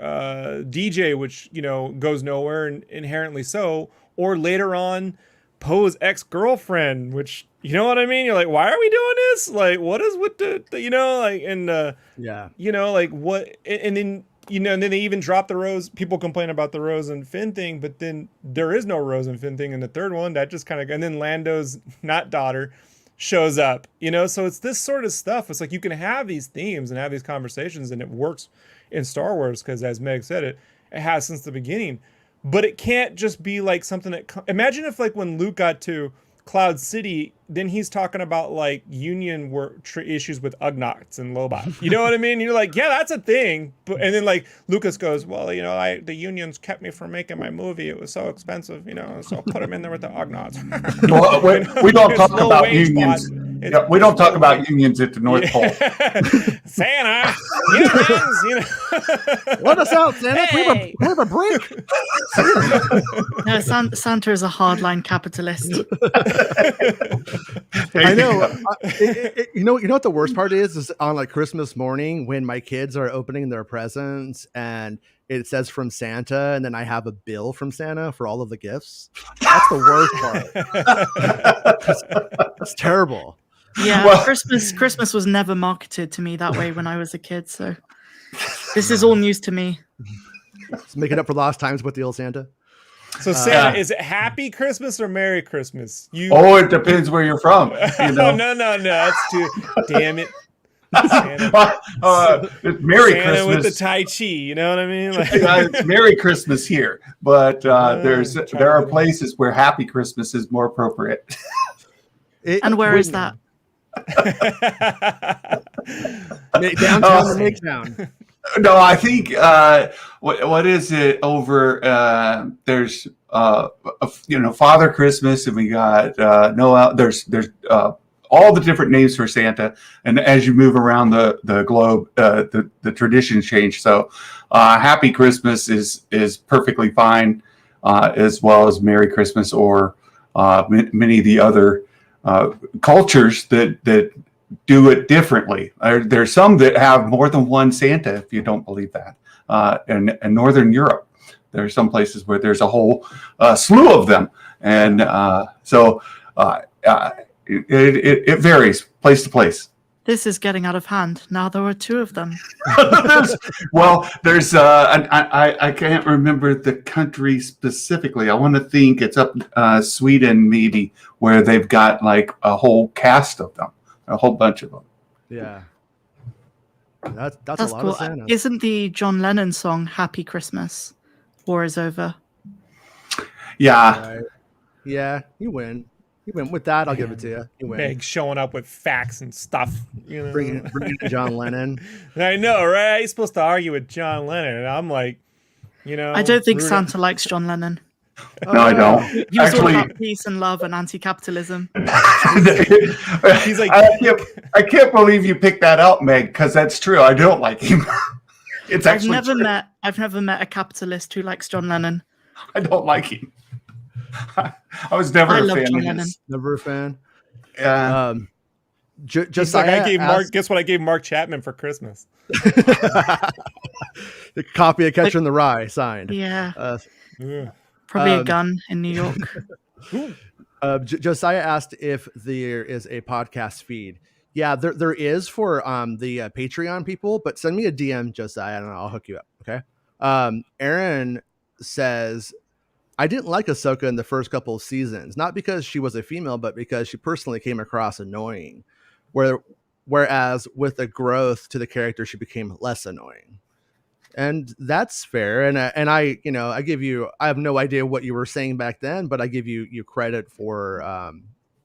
DJ, which, you know, goes nowhere, and inherently so. Or later on, Poe's ex-girlfriend, which, you know what I mean? You're like, why are we doing this? Like, what is with the you know, like, and you know, like what, and then, you know, and then they even drop the Rose. People complain about the Rose and Finn thing, but then there is no Rose and Finn thing in the third one. That just kind of, and then Lando's not daughter shows up, you know? So it's this sort of stuff. It's like you can have these themes and have these conversations, and it works in Star Wars because, as Meg said, it has since the beginning. But it can't just be like something that, imagine if like when Luke got to Cloud City, then he's talking about like Union issues with Ugnaughts and Lobot. You know what I mean? You're like, yeah, that's a thing. But, and then like Lucas goes, well, you know, the Unions kept me from making my movie. It was so expensive, you know, so I'll put him in there with the Ugnaughts. Well, we don't talk about unions. Yeah, we don't talk about unions at the North Pole. Santa, unions, you know. Let us out, Santa. Hey. We have a break. No, Santa is a hardline capitalist. I know. You know what the worst part is on like Christmas morning when my kids are opening their presents and it says from Santa, and then I have a bill from Santa for all of the gifts. That's the worst part. It's terrible. Yeah, well, Christmas was never marketed to me that way when I was a kid, so this is all news to me. Just making up for lost times with the old Santa. So Santa, is it Happy Christmas or Merry Christmas? It depends where you're from. You know? No, that's too. Damn it. It's Merry Santa Christmas with the Tai Chi, you know what I mean? Like, it's Merry Christmas here, but there are places where Happy Christmas is more appropriate. And where is that? Downtown or Midtown? No, I think what is it over? There's Father Christmas, and we got Noel. There's all the different names for Santa, and as you move around the globe, the traditions change. So, Happy Christmas is perfectly fine, as well as Merry Christmas, or many of the other cultures that do it differently. There's some that have more than one Santa, if you don't believe that. In Northern Europe, there are some places where there's a whole slew of them, and it varies place to place. This is getting out of hand. Now there are 2 of them. there's I can't remember the country specifically. I want to think it's up Sweden, maybe, where they've got like a whole cast of them, a whole bunch of them. Yeah. That's a lot cool. of Santa. Isn't the John Lennon song "Happy Christmas"? War is over. Yeah. Right. Yeah, you win. You win. With that, I'll give it to you. You win. Meg showing up with facts and stuff. Bringing in John Lennon. I know, right? You're supposed to argue with John Lennon, and I'm like, I don't think Santa likes John Lennon. No, I don't. He was all about peace and love and anti-capitalism. He's like, I can't believe you picked that out, Meg, because that's true. I don't like him. I've never met a capitalist who likes John Lennon. I don't like him. I was never a fan of his. Never a fan. Yeah. Just like I gave Mark. Guess what I gave Mark Chapman for Christmas? The copy of Catcher in the Rye signed. Yeah. Probably a gun in New York. Josiah asked if there is a podcast feed. Yeah, there is for the Patreon people, but send me a DM, Josiah, and I'll hook you up. Okay. Aaron says, I didn't like Ahsoka in the first couple of seasons, not because she was a female, but because she personally came across annoying. Whereas with the growth to the character, she became less annoying. And that's fair. And I have no idea what you were saying back then, but I give you credit for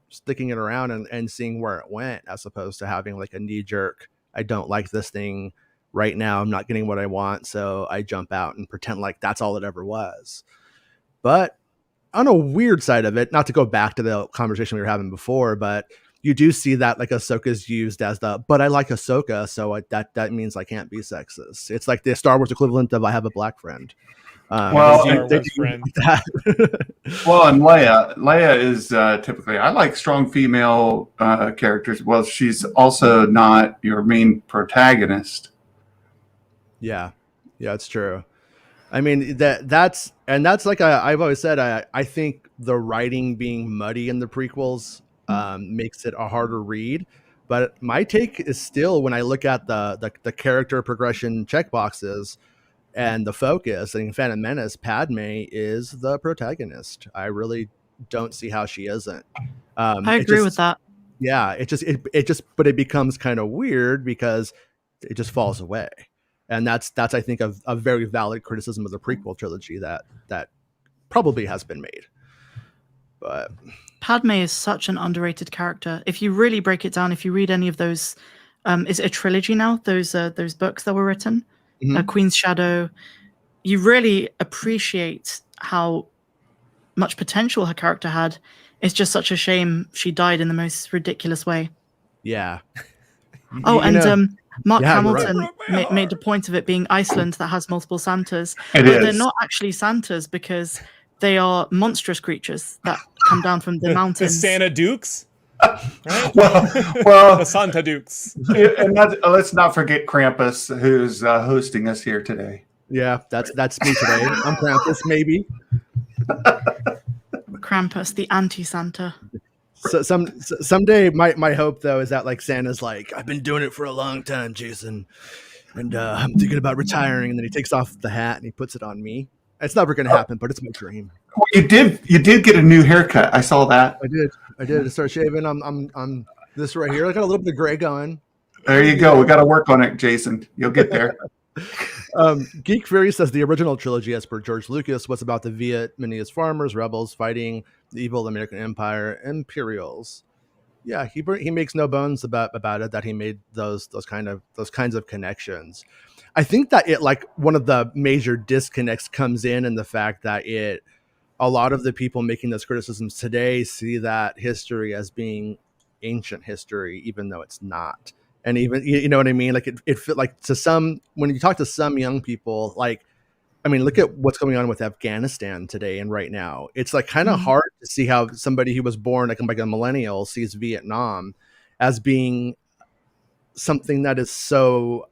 sticking it around and seeing where it went, as opposed to having like a knee jerk. I don't like this thing right now. I'm not getting what I want. So I jump out and pretend like that's all it ever was. But on a weird side of it, not to go back to the conversation we were having before, but you do see that like Ahsoka's used as but I like Ahsoka, so that means I can't be sexist. It's like the Star Wars equivalent of I have a black friend. Well, and Leia is typically, I like strong female characters. Well, she's also not your main protagonist. Yeah, it's true. I mean, that's like I've always said, I think the writing being muddy in the prequels makes it a harder read. But my take is still, when I look at the character progression checkboxes and the focus, and in Phantom Menace, Padme is the protagonist. I really don't see how she isn't. I agree with that. Yeah, but it becomes kind of weird because it just falls away. And that's I think a very valid criticism of the prequel trilogy that probably has been made. But Padme is such an underrated character. If you really break it down, if you read any of those, is it a trilogy now? Those books that were written, Queen's Shadow, you really appreciate how much potential her character had. It's just such a shame she died in the most ridiculous way. Yeah. Mark Hamilton made a point of it being Iceland that has multiple Santas. They're not actually Santas because they are monstrous creatures that come down from the mountains. The Santa Dukes? Right? well, the Santa Dukes. And let's not forget Krampus, who's hosting us here today. Yeah, that's me today. I'm Krampus, maybe. Krampus, the anti-Santa. So someday, my hope though is that like Santa's like, I've been doing it for a long time, Jason, and I'm thinking about retiring, and then he takes off the hat and he puts it on me. It's never going to happen, but it's my dream. Well, you did get a new haircut. I saw that. I did. I start shaving. I'm this right here. I got a little bit of gray going. There you go. We got to work on it, Jason. You'll get there. Geek Fury says the original trilogy, as per George Lucas, was about the Vietnamese farmers, rebels fighting the evil American Empire Imperials. Yeah, he makes no bones about it that he made those kinds of connections. I think that it, like, one of the major disconnects comes in the fact that it a lot of the people making those criticisms today see that history as being ancient history, even though it's not. And even, you know what I mean? Like it fit like to some, when you talk to some young people, like, I mean, look at what's going on with Afghanistan today and right now. It's like kind of hard to see how somebody who was born like a millennial sees Vietnam as being something that is so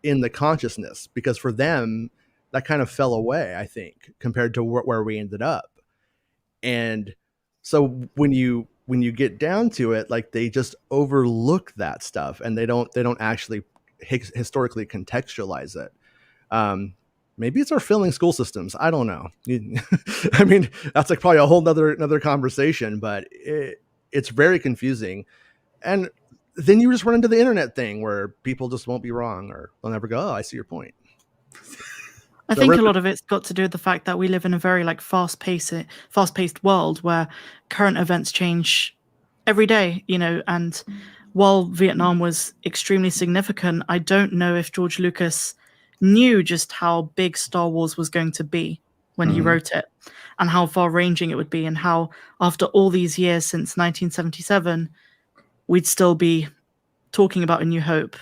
in the consciousness, because for them that kind of fell away, I think, compared to where we ended up. And so when you get down to it, like they just overlook that stuff, and they don't actually historically contextualize it. Maybe it's our failing school systems. I don't know. I mean, that's like probably a whole another conversation, but it's very confusing. And then you just run into the internet thing where people just won't be wrong, or they'll never go, oh, I see your point. I think a lot of it's got to do with the fact that we live in a very like fast-paced world where current events change every day, you know, and while Vietnam was extremely significant, I don't know if George Lucas knew just how big Star Wars was going to be when he wrote it, and how far-ranging it would be, and how after all these years since 1977, we'd still be talking about A New Hope.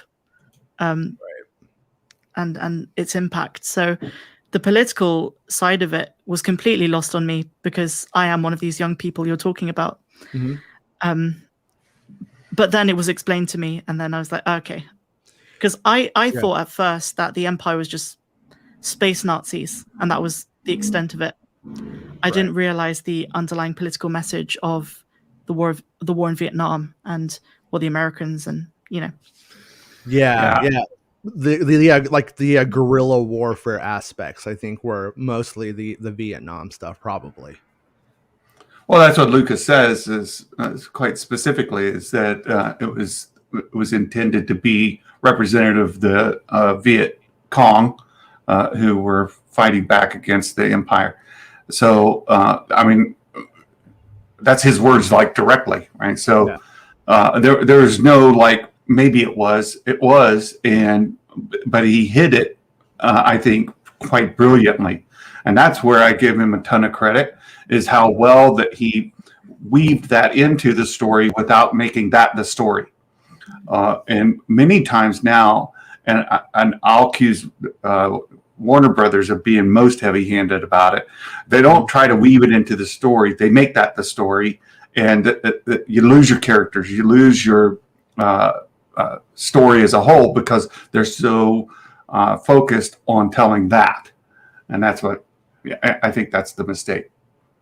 And its impact. So the political side of it was completely lost on me, because I am one of these young people you're talking about. But then it was explained to me, and then I was like, okay. Because I thought at first that the Empire was just space Nazis, and that was the extent of it. I didn't realize the underlying political message of the war in Vietnam, and the Americans, and you know. Yeah. The guerrilla warfare aspects, I think, were mostly the Vietnam stuff, probably. Well, that's what Lucas says is quite specifically, is that it was intended to be representative of the Viet Cong, who were fighting back against the Empire. So, I mean, that's his words, like directly, right? So there's no like, maybe it was, but he hid it, I think, quite brilliantly. And that's where I give him a ton of credit, is how well that he weaved that into the story without making that the story. And many times now, and I'll accuse Warner Brothers of being most heavy-handed about it. They don't try to weave it into the story. They make that the story, and you lose your characters. You lose your story as a whole, because they're so focused on telling that. And that's what I think that's the mistake.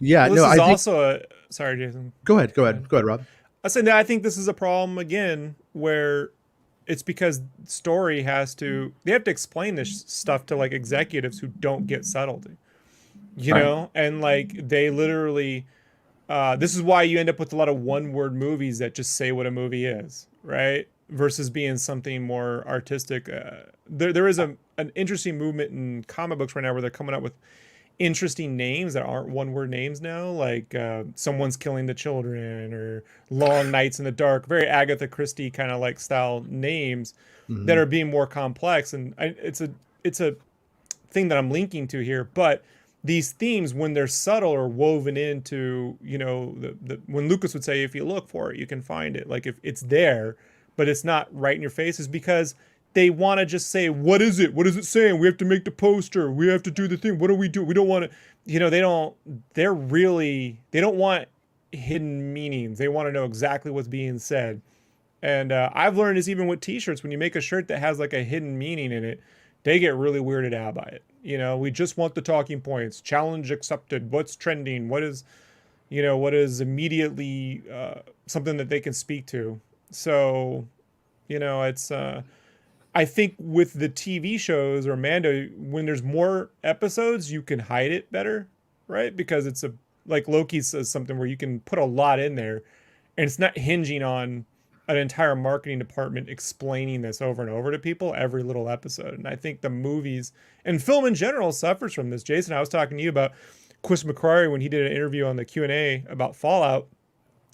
Yeah, well, this is also sorry, Jason. Go ahead, Rob. I said, no, I think this is a problem again, where it's because story they have to explain this stuff to like executives who don't get subtlety, you know, and like they literally, this is why you end up with a lot of one-word movies that just say what a movie is, right? Versus being something more artistic. There is an interesting movement in comic books right now where they're coming up with interesting names that aren't one-word names now, like Someone's Killing the Children, or Long Nights in the Dark, very Agatha Christie kind of like style names that are being more complex. And it's a thing that I'm linking to here. But these themes, when they're subtle or woven into, you know, when Lucas would say, if you look for it, you can find it. Like if it's there, but it's not right in your face, is because they want to just say, what is it? What is it saying? We have to make the poster. We have to do the thing. What do we do? We don't want to, you know, they don't want hidden meanings. They want to know exactly what's being said. And I've learned this even with t-shirts. When you make a shirt that has like a hidden meaning in it, they get really weirded out by it. You know, we just want the talking points. Challenge accepted. What's trending? What is immediately something that they can speak to. So, you know, it's, I think with the TV shows or Mando, when there's more episodes, you can hide it better, right? Because it's like Loki says something where you can put a lot in there, and it's not hinging on an entire marketing department explaining this over and over to people every little episode. And I think the movies and film in general suffers from this. Jason, I was talking to you about Chris McQuarrie when he did an interview on the Q&A about Fallout,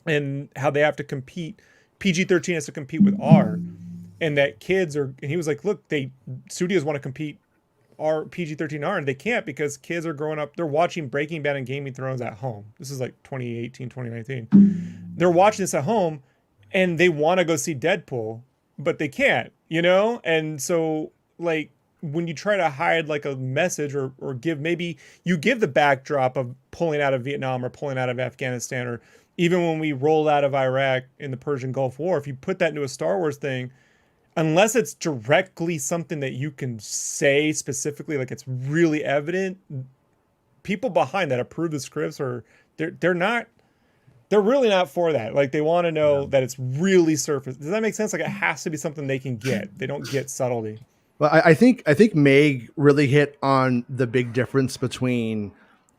and how they have to compete. PG-13 has to compete with R. And that kids are, and he was like, look, studios want to compete are PG-13R, and they can't because kids are growing up. They're watching Breaking Bad and Game of Thrones at home. This is like 2018, 2019. They're watching this at home, and they want to go see Deadpool, but they can't, you know? And so, like, when you try to hide like a message or give, maybe you give the backdrop of pulling out of Vietnam or pulling out of Afghanistan, or even when we rolled out of Iraq in the Persian Gulf War, if you put that into a Star Wars thing, unless it's directly something that you can say specifically, like it's really evident, people behind that approve the scripts, or they're really not for that. Like, they want to know that it's really surface. Does that make sense? Like, it has to be something they can get. They don't get subtlety. Well, I think Meg really hit on the big difference between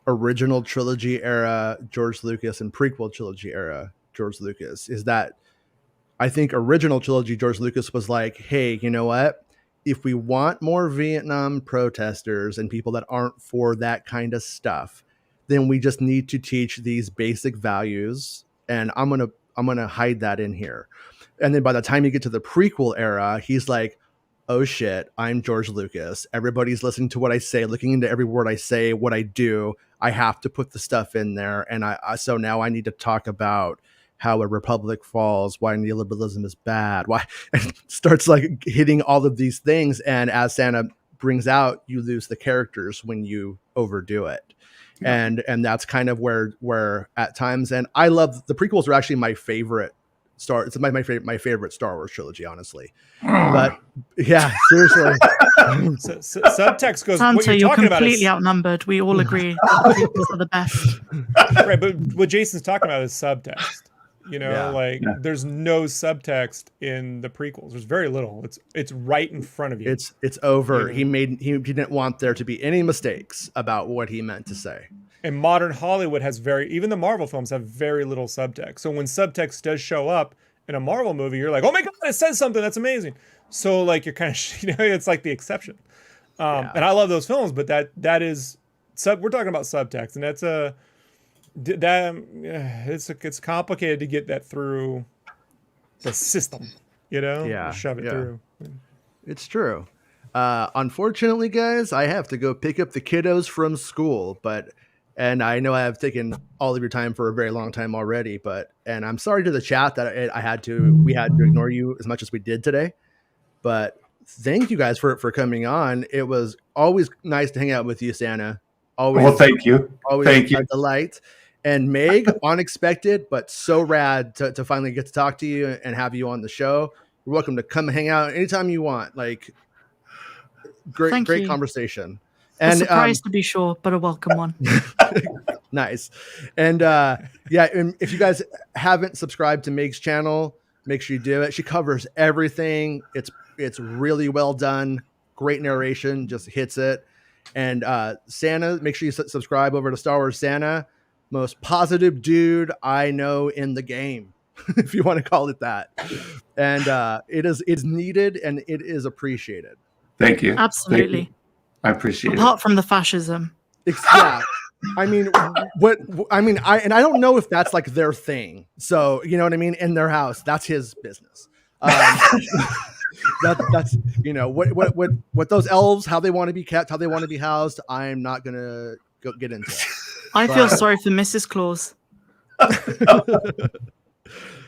original trilogy era George Lucas and prequel trilogy era George Lucas, is that I think original trilogy George Lucas was like, hey, you know what? If we want more Vietnam protesters and people that aren't for that kind of stuff, then we just need to teach these basic values, and I'm gonna hide that in here. And then by the time you get to the prequel era, he's like, oh shit, I'm George Lucas. Everybody's listening to what I say, looking into every word I say, what I do. I have to put the stuff in there. And so now I need to talk about how a republic falls, why neoliberalism is bad, why it starts like hitting all of these things. And as Santa brings out, you lose the characters when you overdo it. Yeah. And that's kind of where at times, and I love the prequels are actually my favorite it's my favorite Star Wars trilogy, honestly. But yeah, seriously. Subtext goes. Santa, you're completely outnumbered. We all agree that the prequels are the best. Right, but what Jason's talking about is subtext. You know, there's no subtext in the prequels. There's very little. It's right in front of you. It's over. You know? He didn't want there to be any mistakes about what he meant to say. And modern Hollywood has even the Marvel films have very little subtext. So when subtext does show up in a Marvel movie, you're like, oh my God, it says something. That's amazing. So like, you're kind of, it's like the exception. And I love those films, but that is we're talking about subtext, and it's complicated to get that through the system, shove it through. It's true. Unfortunately, guys, I have to go pick up the kiddos from school, and I know I have taken all of your time for a very long time already, and I'm sorry to the chat that we had to ignore you as much as we did today, but thank you guys for coming on. It was always nice to hang out with you, Santa. Always. Well, thank you. Always thank you. A delight. And Meg, unexpected, but so rad to finally get to talk to you and have you on the show. You're welcome to come hang out anytime you want. Like, great conversation. And a surprise to be sure, but a welcome one. Nice. And and if you guys haven't subscribed to Meg's channel, make sure you do it. She covers everything. It's really well done. Great narration, just hits it. And Santa, make sure you subscribe over to Star Wars Santa. Most positive dude I know in the game, if you want to call it that. And it's needed and it is appreciated. Thank you. Absolutely. Thank you. I appreciate it. Apart from the fascism. Yeah. I mean, I don't know if that's like their thing. So, you know what I mean? In their house, that's his business. That's what those elves, how they want to be kept, how they want to be housed. I'm not going to get into it. I feel sorry for Mrs. Claus.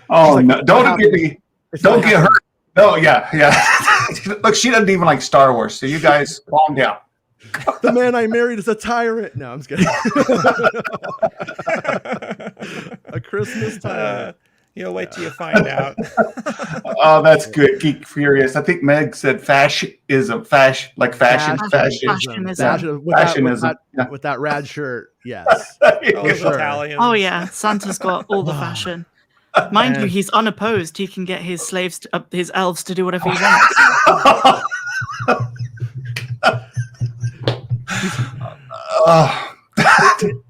Oh, like, no, don't get hurt. No, yeah. Look, she doesn't even like Star Wars, so you guys calm down. The man I married is a tyrant. No, I'm just kidding. A Christmas tyrant. You'll wait till you find out. Oh, that's good. Geek Furious. I think Meg said fascism. Fashion. Fashion. With that rad shirt. Yes. Oh, yeah. Santa's got all the fashion. Mind you, he's unopposed. He can get his slaves, his elves, to do whatever he wants.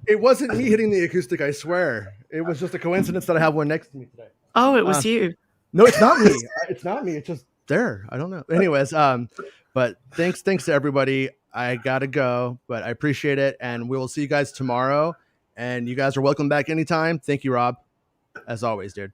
It wasn't me hitting the acoustic, I swear. It was just a coincidence that I have one next to me today. Oh, it was you. No, it's not me. It's not me. It's just there. I don't know. Anyways, but thanks to everybody. I gotta go, but I appreciate it, and we will see you guys tomorrow. And you guys are welcome back anytime. Thank you, Rob. As always, dude.